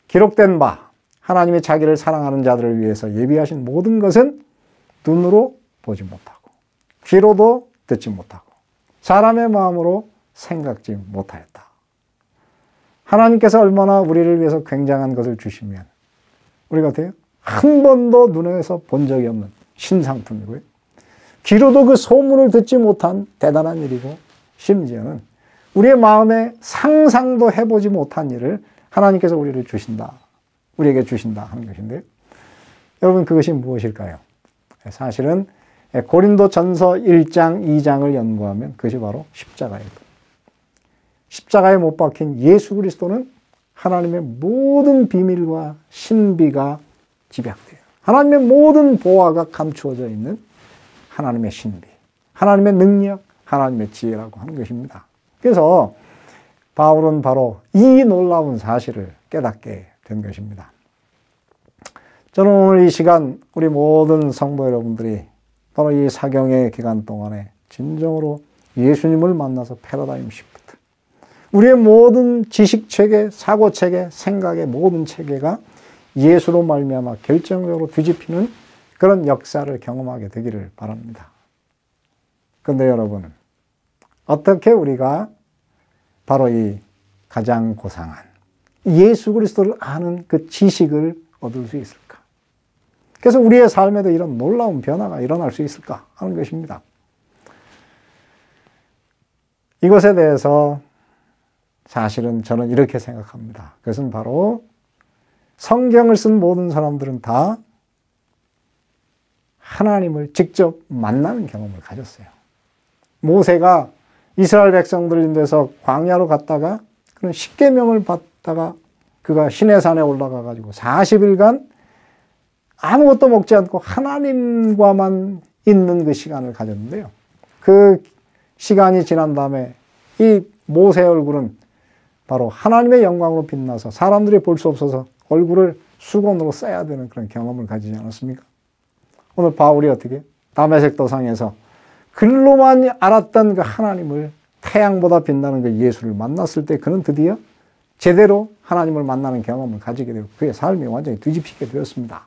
기록된 바 하나님이 자기를 사랑하는 자들을 위해서 예비하신 모든 것은 눈으로 보지 못하고 귀로도 듣지 못하고 사람의 마음으로 생각지 못하였다. 하나님께서 얼마나 우리를 위해서 굉장한 것을 주시면 우리가 어때요? 한 번도 눈에서 본 적이 없는 신상품이고요. 귀로도 그 소문을 듣지 못한 대단한 일이고 심지어는 우리의 마음에 상상도 해보지 못한 일을 하나님께서 우리에게 주신다 하는 것인데요. 여러분 그것이 무엇일까요? 사실은 고린도전서 1장, 2장을 연구하면 그것이 바로 십자가예요. 십자가에 못 박힌 예수 그리스도는 하나님의 모든 비밀과 신비가 집약돼요. 하나님의 모든 보화가 감추어져 있는 하나님의 신비, 하나님의 능력, 하나님의 지혜라고 하는 것입니다. 그래서 바울은 바로 이 놀라운 사실을 깨닫게 된 것입니다. 저는 오늘 이 시간 우리 모든 성도 여러분들이 바로 이 사경의 기간 동안에 진정으로 예수님을 만나서 패러다임 시프트, 우리의 모든 지식체계, 사고체계, 생각의 모든 체계가 예수로 말미암아 결정적으로 뒤집히는 그런 역사를 경험하게 되기를 바랍니다. 그런데 여러분, 어떻게 우리가 바로 이 가장 고상한 예수 그리스도를 아는 그 지식을 얻을 수 있을까? 그래서 우리의 삶에도 이런 놀라운 변화가 일어날 수 있을까 하는 것입니다. 이것에 대해서 사실은 저는 이렇게 생각합니다. 그것은 바로 성경을 쓴 모든 사람들은 다 하나님을 직접 만나는 경험을 가졌어요. 모세가 이스라엘 백성들을 인도해서 광야로 갔다가 그런 십계명을 받다가 그가 시내산에 올라가 가지고 40일간 아무것도 먹지 않고 하나님과만 있는 그 시간을 가졌는데요. 그 시간이 지난 다음에 이 모세의 얼굴은 바로 하나님의 영광으로 빛나서 사람들이 볼 수 없어서 얼굴을 수건으로 써야 되는 그런 경험을 가지지 않았습니까? 오늘 바울이 어떻게 다메섹 도상에서 글로만 알았던 그 하나님을 태양보다 빛나는 그 예수를 만났을 때 그는 드디어 제대로 하나님을 만나는 경험을 가지게 되고 그의 삶이 완전히 뒤집히게 되었습니다.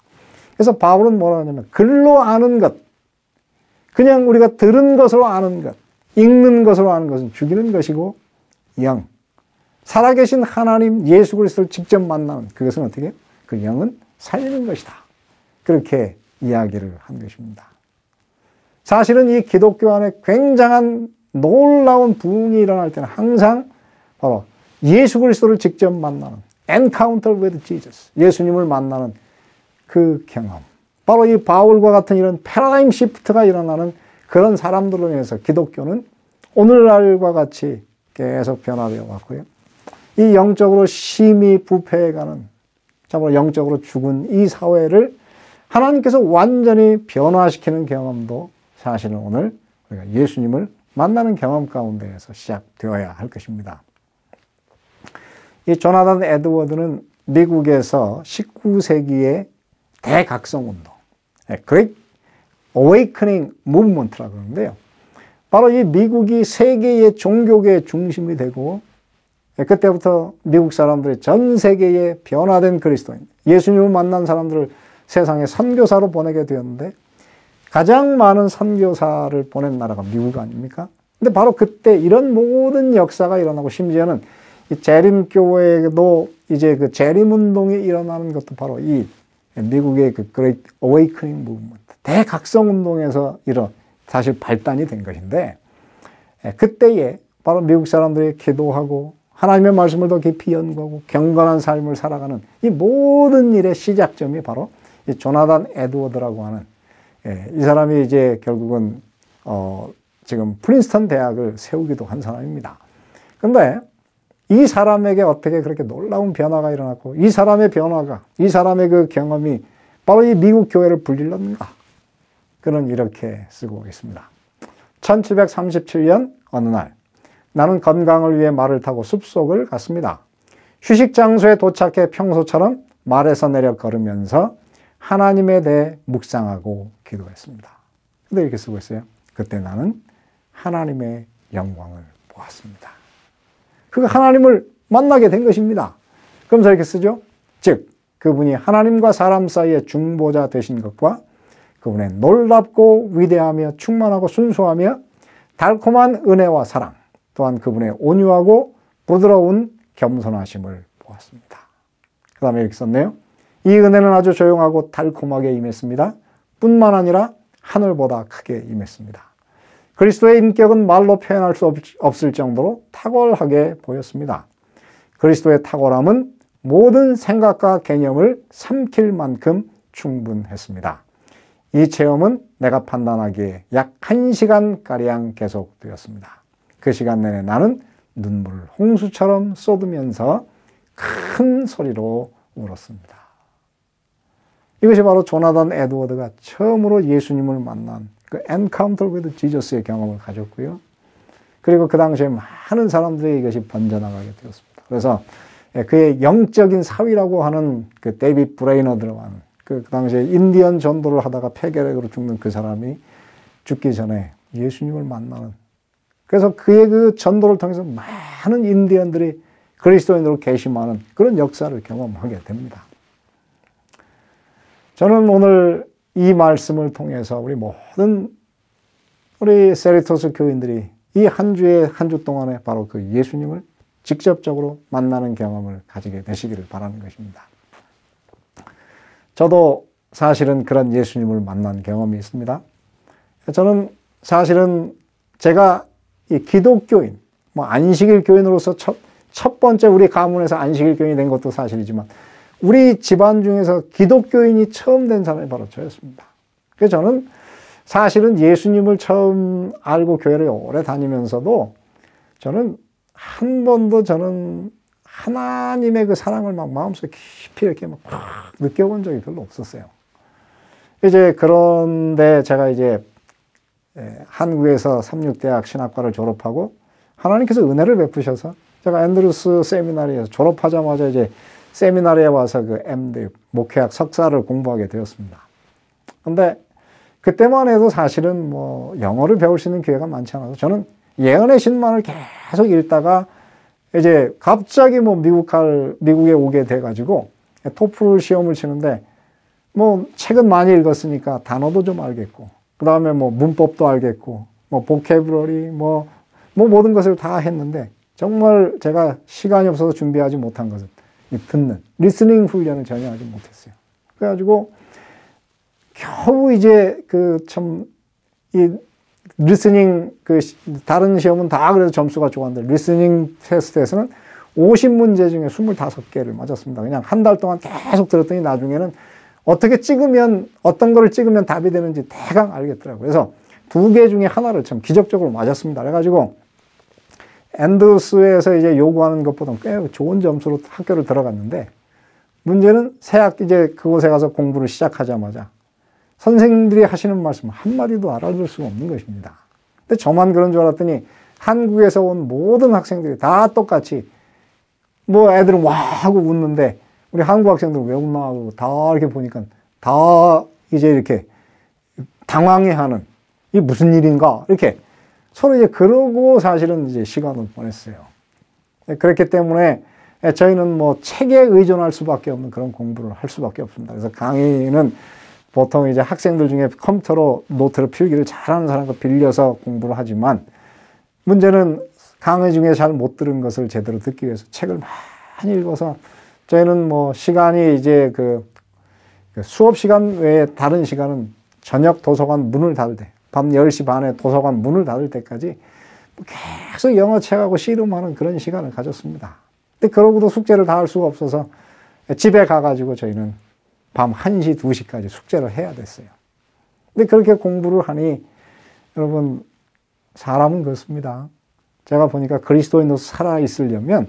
그래서 바울은 뭐라 하냐면 글로 아는 것, 그냥 우리가 들은 것으로 아는 것, 읽는 것으로 아는 것은 죽이는 것이고 영, 살아계신 하나님 예수 그리스도를 직접 만나는 그것은 어떻게? 그 영은 살리는 것이다. 그렇게 이야기를 한 것입니다. 사실은 이 기독교 안에 굉장한 놀라운 부흥이 일어날 때는 항상 바로 예수 그리스도를 직접 만나는 encounter with Jesus, 예수님을 만나는 그 경험, 바로 이 바울과 같은 이런 패러다임 시프트가 일어나는 그런 사람들로 인해서 기독교는 오늘날과 같이 계속 변화되어 왔고요. 이 영적으로 심히 부패해가는, 참으로 영적으로 죽은 이 사회를 하나님께서 완전히 변화시키는 경험도 사실은 오늘 우리가 예수님을 만나는 경험 가운데에서 시작되어야 할 것입니다. 이 조나단 에드워드는 미국에서 19세기의 대각성운동, Great Awakening Movement라고 그러는데요. 바로 이 미국이 세계의 종교계의 중심이 되고 그때부터 미국 사람들이 전 세계에 변화된 그리스도인, 예수님을 만난 사람들을 세상에 선교사로 보내게 되었는데 가장 많은 선교사를 보낸 나라가 미국 아닙니까? 근데 바로 그때 이런 모든 역사가 일어나고 심지어는 이 재림교회도 이제 그 재림운동이 일어나는 것도 바로 이 미국의 그 Great Awakening Movement, 대각성운동에서 사실 발단이 된 것인데 그때에 바로 미국 사람들이 기도하고 하나님의 말씀을 더 깊이 연구하고 경건한 삶을 살아가는 이 모든 일의 시작점이 바로 이 조나단 에드워드라고 하는 이 사람이 이제 결국은 지금 프린스턴 대학을 세우기도 한 사람입니다. 그런데 이 사람에게 어떻게 그렇게 놀라운 변화가 일어났고 이 사람의 변화가, 이 사람의 그 경험이 바로 이 미국 교회를 불릴렀는가? 그는 이렇게 쓰고 있습니다. 1737년 어느 날 나는 건강을 위해 말을 타고 숲속을 갔습니다. 휴식 장소에 도착해 평소처럼 말에서 내려 걸으면서 하나님에 대해 묵상하고 기도했습니다. 근데 이렇게 쓰고 있어요. 그때 나는 하나님의 영광을 보았습니다. 그 하나님을 만나게 된 것입니다. 그러면서 이렇게 쓰죠. 즉 그분이 하나님과 사람 사이의 중보자 되신 것과 그분의 놀랍고 위대하며 충만하고 순수하며 달콤한 은혜와 사랑, 또한 그분의 온유하고 부드러운 겸손하심을 보았습니다. 그 다음에 이렇게 썼네요. 이 은혜는 아주 조용하고 달콤하게 임했습니다. 뿐만 아니라 하늘보다 크게 임했습니다. 그리스도의 인격은 말로 표현할 수 없을 정도로 탁월하게 보였습니다. 그리스도의 탁월함은 모든 생각과 개념을 삼킬 만큼 충분했습니다. 이 체험은 내가 판단하기에 약 1시간가량 계속되었습니다. 그 시간 내내 나는 눈물을 홍수처럼 쏟으면서 큰 소리로 울었습니다. 이것이 바로 조나단 에드워드가 처음으로 예수님을 만난 그 Encounter with Jesus의 경험을 가졌고요. 그리고 그 당시에 많은 사람들이 이것이 번져나가게 되었습니다. 그래서 그의 영적인 사위라고 하는 그 데이빗 브레이너드라고 하는 그 당시에 인디언 전도를 하다가 폐결핵으로 죽는 그 사람이 죽기 전에 예수님을 만나는, 그래서 그의 그 전도를 통해서 많은 인디언들이 그리스도인으로 개심하는 그런 역사를 경험하게 됩니다. 저는 오늘 이 말씀을 통해서 우리 세리토스 교인들이 이 한 주 동안에 바로 그 예수님을 직접적으로 만나는 경험을 가지게 되시기를 바라는 것입니다. 저도 사실은 그런 예수님을 만난 경험이 있습니다. 저는 사실은 제가 이 기독교인, 안식일 교인으로서 첫 번째 우리 가문에서 안식일교인이 된 것도 사실이지만 우리 집안 중에서 기독교인이 처음 된 사람이 바로 저였습니다. 그래서 저는 사실은 예수님을 처음 알고 교회를 오래 다니면서도 저는 한 번도 저는 하나님의 그 사랑을 막 마음속에 깊이 이렇게 막 느껴본 적이 별로 없었어요. 이제 그런데 제가 이제 한국에서 삼육대학 신학과를 졸업하고 하나님께서 은혜를 베푸셔서 제가 앤드루스 세미나리에서 졸업하자마자 이제 세미나리에 와서 그 MD 목회학 석사를 공부하게 되었습니다. 근데 그때만 해도 사실은 뭐 영어를 배울 수 있는 기회가 많지 않아서 저는 예언의 신만을 계속 읽다가 이제 갑자기 뭐 미국에 오게 돼가지고 토플 시험을 치는데 뭐 책은 많이 읽었으니까 단어도 좀 알겠고 그 다음에 뭐 문법도 알겠고 뭐 보캐브러리 뭐 모든 것을 다 했는데 정말 제가 시간이 없어서 준비하지 못한 것은 이 듣는 리스닝 훈련을 전혀 하지 못했어요. 그래가지고 겨우 이제 그 참 이 리스닝 그 다른 시험은 다 그래도 점수가 좋았는데 리스닝 테스트에서는 50문제 중에 25개를 맞았습니다. 그냥 한 달 동안 계속 들었더니 나중에는 어떻게 찍으면 어떤 거를 찍으면 답이 되는지 대강 알겠더라고요. 그래서 2개 중에 하나를 참 기적적으로 맞았습니다. 그래가지고 앤드루스에서 이제 요구하는 것보다 꽤 좋은 점수로 학교를 들어갔는데 문제는 새 학기 이제 그곳에 가서 공부를 시작하자마자 선생님들이 하시는 말씀 한마디도 알아들 수가 없는 것입니다. 근데 저만 그런 줄 알았더니 한국에서 온 모든 학생들이 다 똑같이 뭐 애들은 와 하고 웃는데 우리 한국 학생들은 왜 웃나 하고 다 이렇게 보니까 다 이제 이렇게 당황해하는 이게 무슨 일인가 이렇게 서로 이제 그러고 사실은 이제 시간을 보냈어요. 그렇기 때문에 저희는 뭐 책에 의존할 수밖에 없는 그런 공부를 할 수밖에 없습니다. 그래서 강의는 보통 이제 학생들 중에 컴퓨터로 노트를 필기를 잘하는 사람과 빌려서 공부를 하지만 문제는 강의 중에 잘 못 들은 것을 제대로 듣기 위해서 책을 많이 읽어서 저희는 뭐 시간이 이제 그 수업 시간 외에 다른 시간은 저녁 도서관 문을 닫을 때, 밤 10시 반에 도서관 문을 닫을 때까지 계속 영어 책하고 씨름하는 그런 시간을 가졌습니다. 근데 그러고도 숙제를 다 할 수가 없어서 집에 가가지고 저희는 밤 1시, 2시까지 숙제를 해야 됐어요. 근데 그렇게 공부를 하니 여러분 사람은 그렇습니다. 제가 보니까 그리스도인으로서 살아있으려면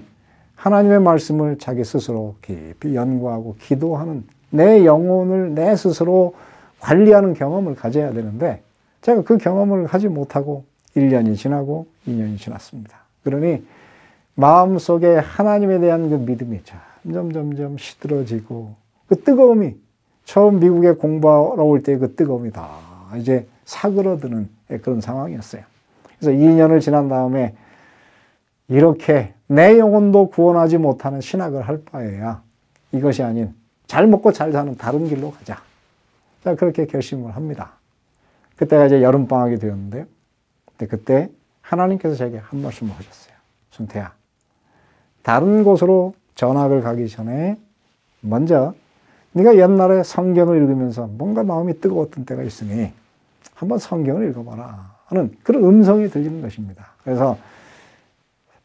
하나님의 말씀을 자기 스스로 깊이 연구하고 기도하는 내 영혼을 내 스스로 관리하는 경험을 가져야 되는데 제가 그 경험을 하지 못하고 1년이 지나고 2년이 지났습니다. 그러니 마음속에 하나님에 대한 그 믿음이 점점 시들어지고 그 뜨거움이 처음 미국에 공부하러 올 때 그 뜨거움이 다 이제 사그러드는 그런 상황이었어요. 그래서 2년을 지난 다음에 이렇게 내 영혼도 구원하지 못하는 신학을 할 바에야 이것이 아닌 잘 먹고 잘 사는 다른 길로 가자. 자, 그렇게 결심을 합니다. 그때가 이제 여름방학이 되었는데요. 근데 그때 하나님께서 제게 한 말씀을 하셨어요. 순태야, 다른 곳으로 전학을 가기 전에 먼저 네가 옛날에 성경을 읽으면서 뭔가 마음이 뜨거웠던 때가 있으니 한번 성경을 읽어봐라 하는 그런 음성이 들리는 것입니다. 그래서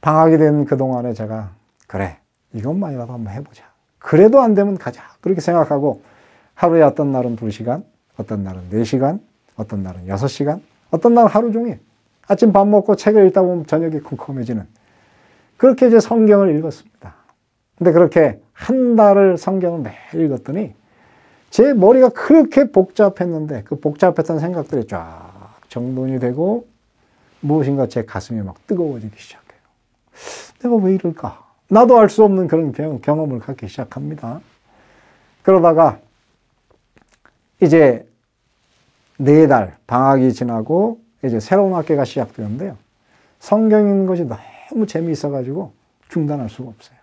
방학이 된 그동안에 제가 그래, 이것만이라도 한번 해보자. 그래도 안 되면 가자. 그렇게 생각하고 하루에 어떤 날은 2시간, 어떤 날은 4시간, 어떤 날은 6시간, 어떤 날은 하루 종일 아침 밥 먹고 책을 읽다 보면 저녁이 컴컴해지는 그렇게 이제 성경을 읽었습니다. 근데 그렇게 한 달을 성경을 매일 읽었더니 제 머리가 그렇게 복잡했는데 그 복잡했던 생각들이 쫙 정돈이 되고 무엇인가 제 가슴이 막 뜨거워지기 시작해요. 내가 왜 이럴까? 나도 알 수 없는 그런 경험을 갖기 시작합니다. 그러다가 이제 4달 방학이 지나고 이제 새로운 학기가 시작되는데요. 성경 읽는 것이 너무 재미있어가지고 중단할 수가 없어요.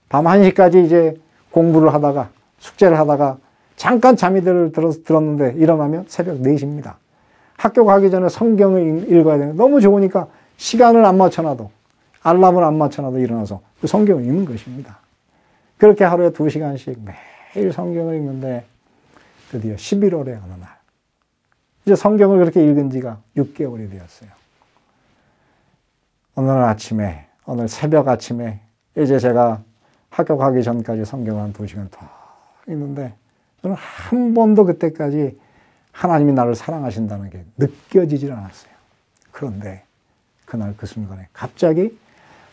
밤 1시까지 이제 공부를 하다가 숙제를 하다가 잠깐 잠이 들었는데 일어나면 새벽 4시입니다. 학교 가기 전에 성경을 읽어야 되는데 너무 좋으니까 시간을 안 맞춰놔도 알람을 안 맞춰놔도 일어나서 그 성경을 읽는 것입니다. 그렇게 하루에 2시간씩 매일 성경을 읽는데 드디어 11월의 어느 날 이제 성경을 그렇게 읽은 지가 6개월이 되었어요. 어느 날 아침에, 오늘 새벽 아침에 이제 제가 학교 가기 전까지 성경을 한 2시간 더 읽는데 저는 한 번도 그때까지 하나님이 나를 사랑하신다는 게 느껴지질 않았어요. 그런데 그날 그 순간에 갑자기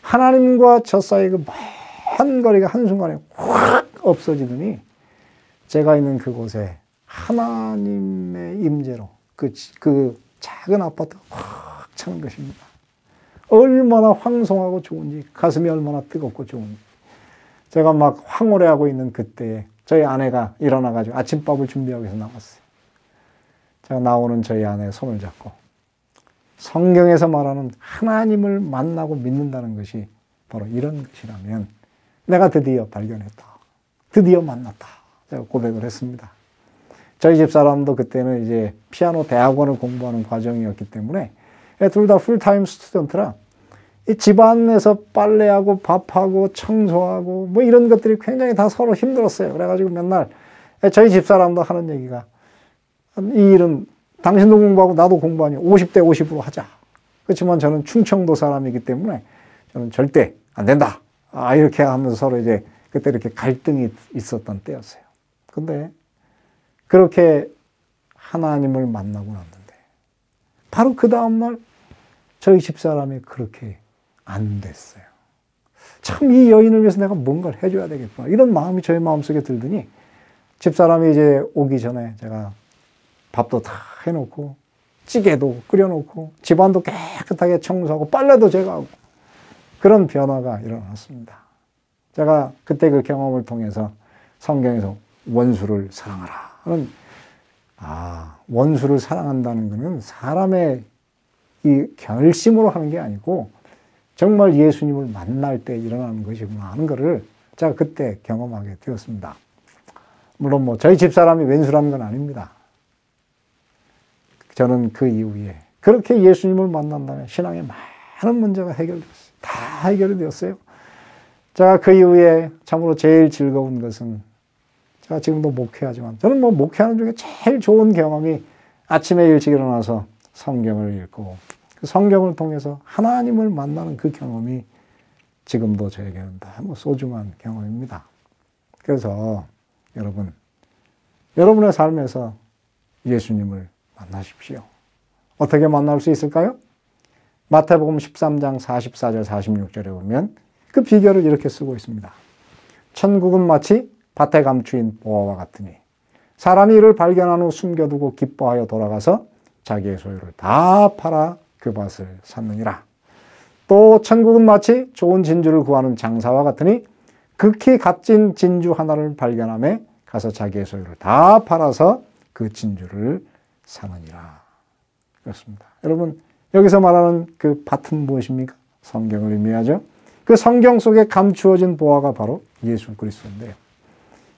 하나님과 저 사이 그 먼 거리가 한순간에 확 없어지더니 제가 있는 그곳에 하나님의 임재로 그 작은 아파트가 확 차는 것입니다. 얼마나 황송하고 좋은지, 가슴이 얼마나 뜨겁고 좋은지. 제가 막 황홀해하고 있는 그때에 저희 아내가 일어나가지고 아침밥을 준비하기 위해서 나왔어요. 제가 나오는 저희 아내의 손을 잡고 성경에서 말하는 하나님을 만나고 믿는다는 것이 바로 이런 것이라면 내가 드디어 발견했다. 드디어 만났다. 제가 고백을 했습니다. 저희 집사람도 그때는 이제 피아노 대학원을 공부하는 과정이었기 때문에 둘 다 풀타임 스튜던트라 이 집안에서 빨래하고 밥하고 청소하고 뭐 이런 것들이 굉장히 다 서로 힘들었어요. 그래가지고 맨날 저희 집사람도 하는 얘기가 이 일은 당신도 공부하고 나도 공부하니 50대 50으로 하자. 그렇지만 저는 충청도 사람이기 때문에 저는 절대 안 된다. 이렇게 하면서 서로 이제 그때 이렇게 갈등이 있었던 때였어요. 근데 그렇게 하나님을 만나고 났는데 바로 그 다음날 저희 집사람이 그렇게 안 됐어요. 참 이 여인을 위해서 내가 뭔가를 해줘야 되겠구나. 이런 마음이 저희 마음속에 들더니 집사람이 이제 오기 전에 제가 밥도 다 해놓고 찌개도 끓여놓고 집안도 깨끗하게 청소하고 빨래도 제가 하고 그런 변화가 일어났습니다. 제가 그때 그 경험을 통해서 성경에서 원수를 사랑하라 하는 원수를 사랑한다는 것은 사람의 이 결심으로 하는 게 아니고 정말 예수님을 만날 때 일어나는 것이구나 하는 것을 제가 그때 경험하게 되었습니다. 물론 뭐 저희 집사람이 왼수라는 건 아닙니다. 저는 그 이후에 그렇게 예수님을 만난 다음에 신앙의 많은 문제가 해결되었어요. 다 해결이 되었어요. 제가 그 이후에 참으로 제일 즐거운 것은 제가 지금도 목회하지만 저는 뭐 목회하는 중에 제일 좋은 경험이 아침에 일찍 일어나서 성경을 읽고 그 성경을 통해서 하나님을 만나는 그 경험이 지금도 저에게는 너무 소중한 경험입니다. 그래서 여러분의 삶에서 예수님을 만나십시오. 어떻게 만날 수 있을까요? 마태복음 13장 44절 46절에 보면 그 비결을 이렇게 쓰고 있습니다. 천국은 마치 밭에 감추인 보화와 같으니 사람이 이를 발견한 후 숨겨두고 기뻐하여 돌아가서 자기의 소유를 다 팔아 그 밭을 샀느니라. 또 천국은 마치 좋은 진주를 구하는 장사와 같으니 극히 값진 진주 하나를 발견하며 가서 자기의 소유를 다 팔아서 그 진주를 사느니라. 그렇습니다. 여러분 여기서 말하는 그 밭은 무엇입니까? 성경을 의미하죠. 그 성경 속에 감추어진 보화가 바로 예수 그리스도인데요.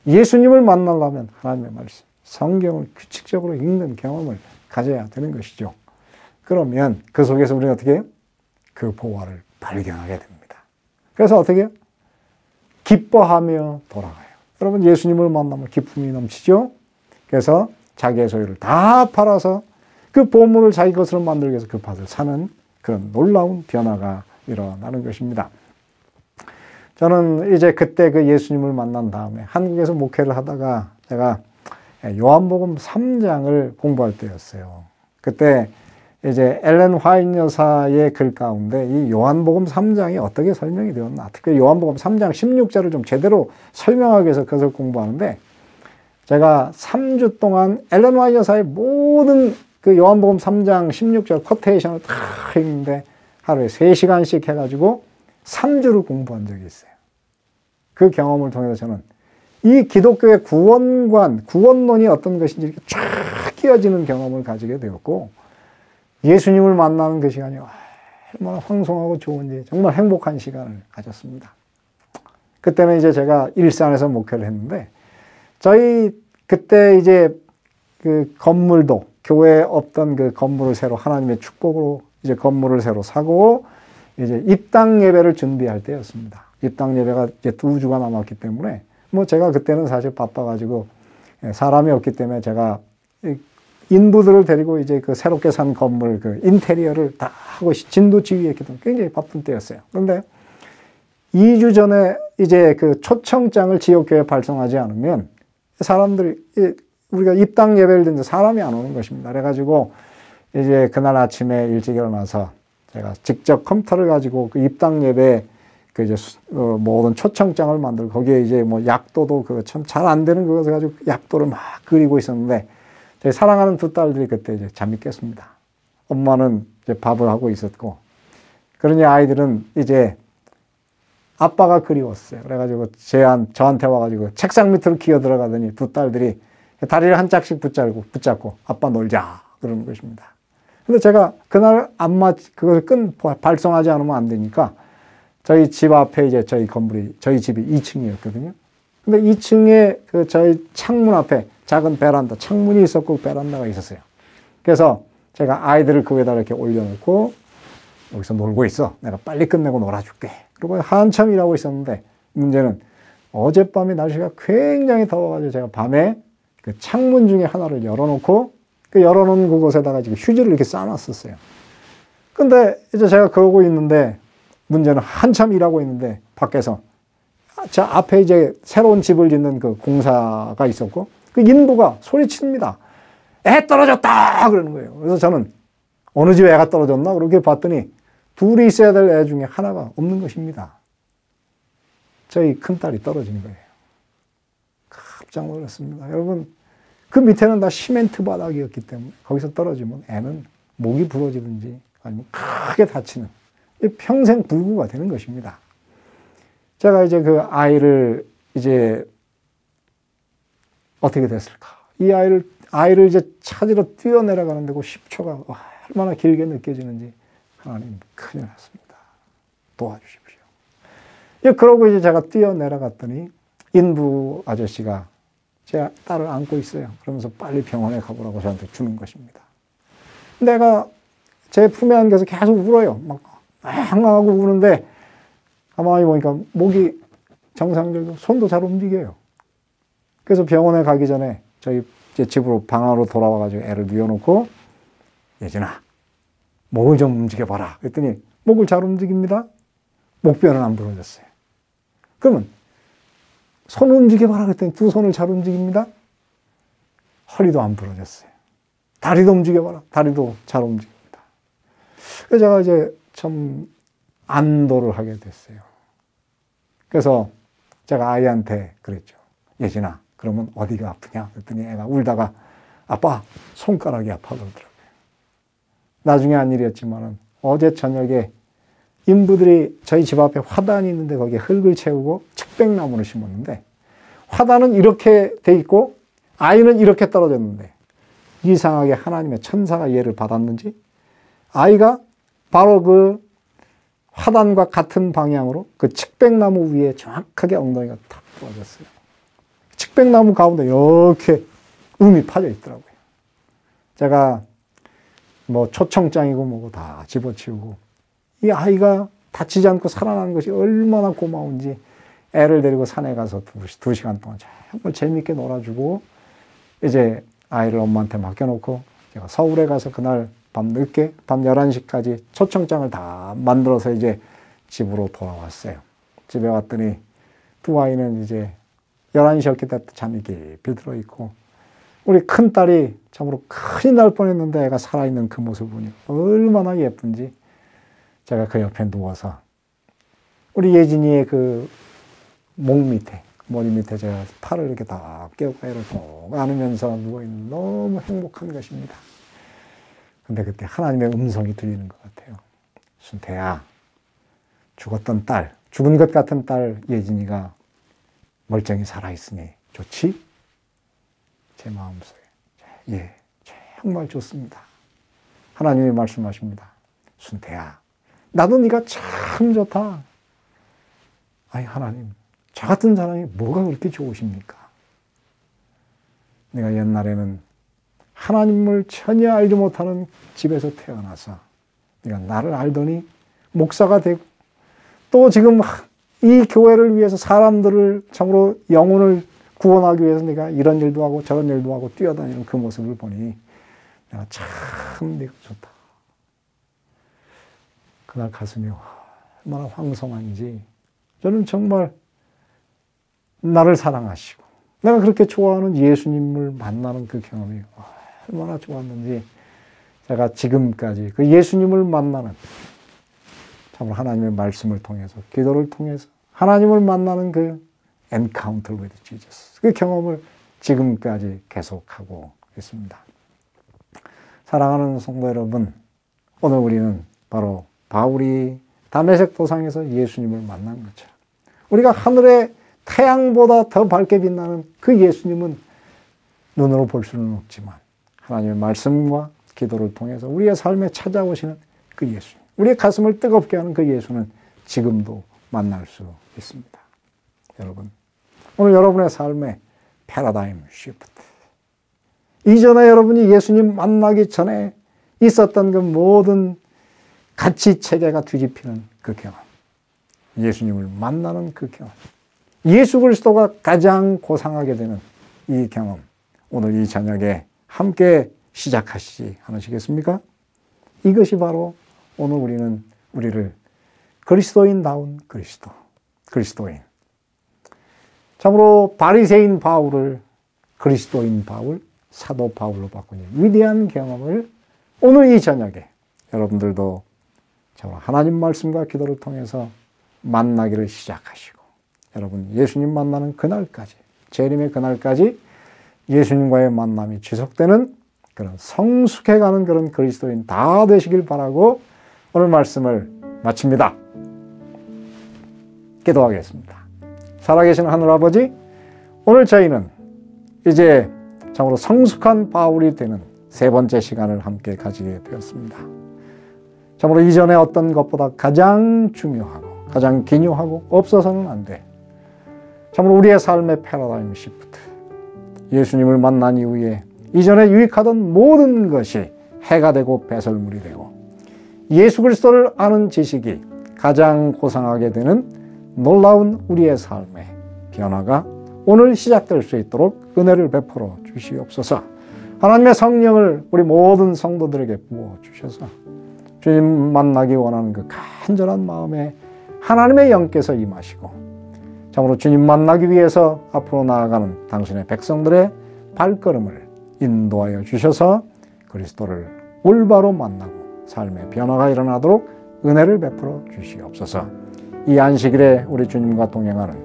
예수님을 만나려면 하나님의 말씀, 성경을 규칙적으로 읽는 경험을 가져야 되는 것이죠. 그러면 그 속에서 우리는 어떻게 해요? 그 보화를 발견하게 됩니다. 그래서 어떻게 해요? 기뻐하며 돌아가요. 여러분 예수님을 만나면 기쁨이 넘치죠. 그래서 자기의 소유를 다 팔아서 그 보물을 자기 것으로 만들기 위해서 그 밭을 사는 그런 놀라운 변화가 일어나는 것입니다. 저는 이제 그때 그 예수님을 만난 다음에 한국에서 목회를 하다가 제가 요한복음 3장을 공부할 때였어요. 그때 이제 엘렌 화이트 여사의 글 가운데 이 요한복음 3장이 어떻게 설명이 되었나, 특히 요한복음 3장 16절을 좀 제대로 설명하기 위해서 그것을 공부하는데 제가 3주 동안 엘렌 화이트 여사의 모든 그 요한복음 3장 16절 코테이션을 다 읽는데 하루에 3시간씩 해가지고 3주를 공부한 적이 있어요. 그 경험을 통해서 저는 이 기독교의 구원론이 어떤 것인지 이렇게 쫙 끼어지는 경험을 가지게 되었고 예수님을 만나는 그 시간이 얼마나 황송하고 좋은지 정말 행복한 시간을 가졌습니다. 그때는 이제 제가 일산에서 목회를 했는데 저희 그때 이제 그 건물도 교회에 없던 그 건물을 새로 하나님의 축복으로 이제 건물을 새로 사고 이제 입당 예배를 준비할 때였습니다. 입당 예배가 이제 2주가 남았기 때문에 뭐 제가 그때는 사실 바빠가지고 사람이 없기 때문에 제가 인부들을 데리고 이제 그 새롭게 산 건물 그 인테리어를 다 하고 진도 지휘했기 때문에 굉장히 바쁜 때였어요. 그런데 2주 전에 이제 그 초청장을 지역교회에 발송하지 않으면 사람들이, 우리가 입당 예배를 드는데 사람이 안 오는 것입니다. 그래가지고 이제 그날 아침에 일찍 일어나서 제가 직접 컴퓨터를 가지고 그 입당 예배 그 이제 모든 초청장을 만들고 거기에 이제 뭐 약도도 그 참 잘 안 되는 그것을 가지고 약도를 막 그리고 있었는데 저희 사랑하는 두 딸들이 그때 이제 잠이 깼습니다. 엄마는 이제 밥을 하고 있었고, 그러니 아이들은 이제 아빠가 그리웠어요. 그래가지고 저한테 와가지고 책상 밑으로 기어 들어가더니 두 딸들이 다리를 한 짝씩 붙잡고 아빠 놀자 그러는 것입니다. 근데 제가 그날 그걸 발송하지 않으면 안 되니까 저희 집 앞에 이제 저희 집이 2층이었거든요. 근데 2층에 그 저희 창문 앞에 작은 베란다, 창문이 있었고 베란다가 있었어요. 그래서 제가 아이들을 그 위에다 이렇게 올려놓고 여기서 놀고 있어. 내가 빨리 끝내고 놀아줄게. 그리고 한참 일하고 있었는데 문제는 어젯밤에 날씨가 굉장히 더워가지고 제가 밤에 그 창문 중에 하나를 열어놓고 그 열어놓은 그곳에다가 지금 휴지를 이렇게 쌓아놨었어요. 근데 이제 제가 그러고 있는데 문제는 한참 일하고 있는데 밖에서 저 앞에 이제 새로운 집을 짓는 그 공사가 있었고 그 인부가 소리칩니다. 애 떨어졌다! 그러는 거예요. 그래서 저는 어느 집 애가 떨어졌나? 그렇게 봤더니 둘이 있어야 될 애 중에 하나가 없는 것입니다. 저희 큰딸이 떨어진 거예요. 깜짝 놀랐습니다. 여러분, 그 밑에는 다 시멘트 바닥이었기 때문에 거기서 떨어지면 애는 목이 부러지든지 아니면 크게 다치는 평생 불구가 되는 것입니다. 제가 이제 그 아이를 이제 어떻게 됐을까? 이 아이를 이제 찾으러 뛰어내려가는데 그 10초가 얼마나 길게 느껴지는지 하나님 큰일 났습니다. 도와주십시오. 그러고 이제 제가 뛰어내려갔더니 인부 아저씨가 제 딸을 안고 있어요. 그러면서 빨리 병원에 가보라고 저한테 주는 것입니다. 내가 제 품에 안겨서 계속 울어요. 막 항하고 우는데 가만히 보니까 목이 정상적이고 손도 잘 움직여요. 그래서 병원에 가기 전에 저희 집으로 방으로 돌아와가지고 애를 누워놓고 예진아 목을 좀 움직여봐라. 그랬더니 목을 잘 움직입니다. 목뼈는 안 부러졌어요. 그러면 손을 움직여봐라. 그랬더니 두 손을 잘 움직입니다. 허리도 안 부러졌어요. 다리도 움직여봐라. 다리도 잘 움직입니다. 그래서 제가 이제 참 안도를 하게 됐어요. 그래서 제가 아이한테 그랬죠. 예진아, 그러면 어디가 아프냐? 그랬더니 애가 울다가 아빠, 손가락이 아파 그러더라고요. 나중에 한 일이었지만은 어제 저녁에 인부들이 저희 집 앞에 화단이 있는데 거기에 흙을 채우고 측백나무를 심었는데 화단은 이렇게 돼 있고 아이는 이렇게 떨어졌는데 이상하게 하나님의 천사가 얘를 받았는지 아이가 바로 그 화단과 같은 방향으로 그 측백나무 위에 정확하게 엉덩이가 탁 부러졌어요. 측백나무 가운데 이렇게 음이 파져 있더라고요. 제가 뭐 초청장이고 뭐고 다 집어치우고 이 아이가 다치지 않고 살아나는 것이 얼마나 고마운지 애를 데리고 산에 가서 2시간 동안 정말 재밌게 놀아주고 이제 아이를 엄마한테 맡겨놓고 제가 서울에 가서 그날 밤늦게 밤 11시까지 초청장을 다 만들어서 이제 집으로 돌아왔어요. 집에 왔더니 두 아이는 이제 11시였기 때문에 잠이 깊이 들어있고 우리 큰딸이 참으로 큰일 날 뻔했는데 애가 살아있는 그 모습을 보니 얼마나 예쁜지 제가 그 옆에 누워서 우리 예진이의 그 목 밑에 머리 밑에 제가 팔을 이렇게 다 깨우고 애를 꼭 안으면서 누워있는 너무 행복한 것입니다. 근데 그때 하나님의 음성이 들리는 것 같아요. 순태야, 죽었던 딸, 죽은 것 같은 딸 예진이가 멀쩡히 살아있으니 좋지? 제 마음속에 예, 정말 좋습니다. 하나님이 말씀하십니다. 순태야, 나도 네가 참 좋다. 아니 하나님, 저 같은 사람이 뭐가 그렇게 좋으십니까? 내가 옛날에는 하나님을 전혀 알지 못하는 집에서 태어나서 네가 나를 알더니 목사가 되고 또 지금 이 교회를 위해서 사람들을 참으로 영혼을 구원하기 위해서 내가 이런 일도 하고 저런 일도 하고 뛰어다니는 그 모습을 보니 내가 참 네가 좋다. 그날 가슴이 얼마나 황송한지 저는 정말 나를 사랑하시고 내가 그렇게 좋아하는 예수님을 만나는 그 경험이 얼마나 좋았는지 제가 지금까지 그 예수님을 만나는 참으로 하나님의 말씀을 통해서 기도를 통해서 하나님을 만나는 그 encounter with Jesus 그 경험을 지금까지 계속하고 있습니다. 사랑하는 성도 여러분, 오늘 우리는 바로 바울이 다메섹 도상에서 예수님을 만난 거죠. 우리가 하늘의 태양보다 더 밝게 빛나는 그 예수님은 눈으로 볼 수는 없지만 하나님의 말씀과 기도를 통해서 우리의 삶에 찾아오시는 그 예수님, 우리의 가슴을 뜨겁게 하는 그 예수는 지금도 만날 수 있습니다. 여러분, 오늘 여러분의 삶의 패러다임 시프트, 이전에 여러분이 예수님 만나기 전에 있었던 그 모든 가치 체계가 뒤집히는 그 경험, 예수님을 만나는 그 경험, 예수 그리스도가 가장 고상하게 되는 이 경험, 오늘 이 저녁에 함께 시작하시지 않으시겠습니까? 이것이 바로 오늘 우리를 그리스도인다운 그리스도인. 참으로 바리새인 바울을 그리스도인 바울, 사도 바울로 바꾸니 위대한 경험을 오늘 이 저녁에 여러분들도 참으로 하나님 말씀과 기도를 통해서 만나기를 시작하시고 여러분 예수님 만나는 그날까지, 재림의 그날까지 예수님과의 만남이 지속되는 그런 성숙해가는 그런 그리스도인 다 되시길 바라고 오늘 말씀을 마칩니다. 기도하겠습니다. 살아계신 하늘아버지, 오늘 저희는 이제 참으로 성숙한 바울이 되는 세 번째 시간을 함께 가지게 되었습니다. 참으로 이전에 어떤 것보다 가장 중요하고 가장 기묘하고 없어서는 안 돼. 참으로 우리의 삶의 패러다임 시프트, 예수님을 만난 이후에 이전에 유익하던 모든 것이 해가 되고 배설물이 되고 예수 그리스도를 아는 지식이 가장 고상하게 되는 놀라운 우리의 삶의 변화가 오늘 시작될 수 있도록 은혜를 베풀어 주시옵소서. 하나님의 성령을 우리 모든 성도들에게 부어주셔서 주님 만나기 원하는 그 간절한 마음에 하나님의 영께서 임하시고 참으로 주님 만나기 위해서 앞으로 나아가는 당신의 백성들의 발걸음을 인도하여 주셔서 그리스도를 올바로 만나고 삶의 변화가 일어나도록 은혜를 베풀어 주시옵소서. 이 안식일에 우리 주님과 동행하는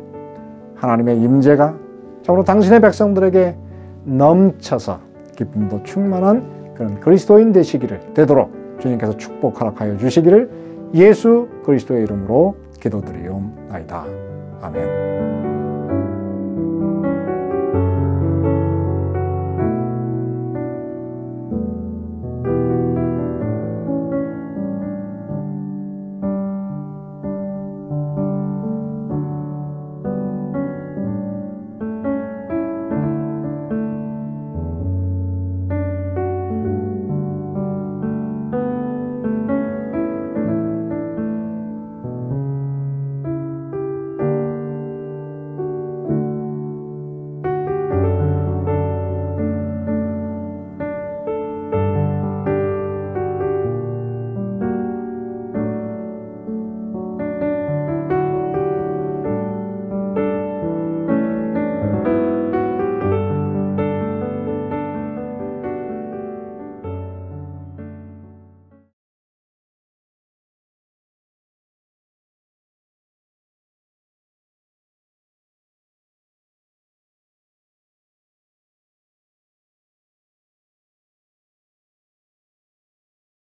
하나님의 임재가 참으로 당신의 백성들에게 넘쳐서 기쁨도 충만한 그런 그리스도인 되도록 주님께서 축복 허락하여 주시기를 예수 그리스도의 이름으로 기도드리옵나이다. 아멘.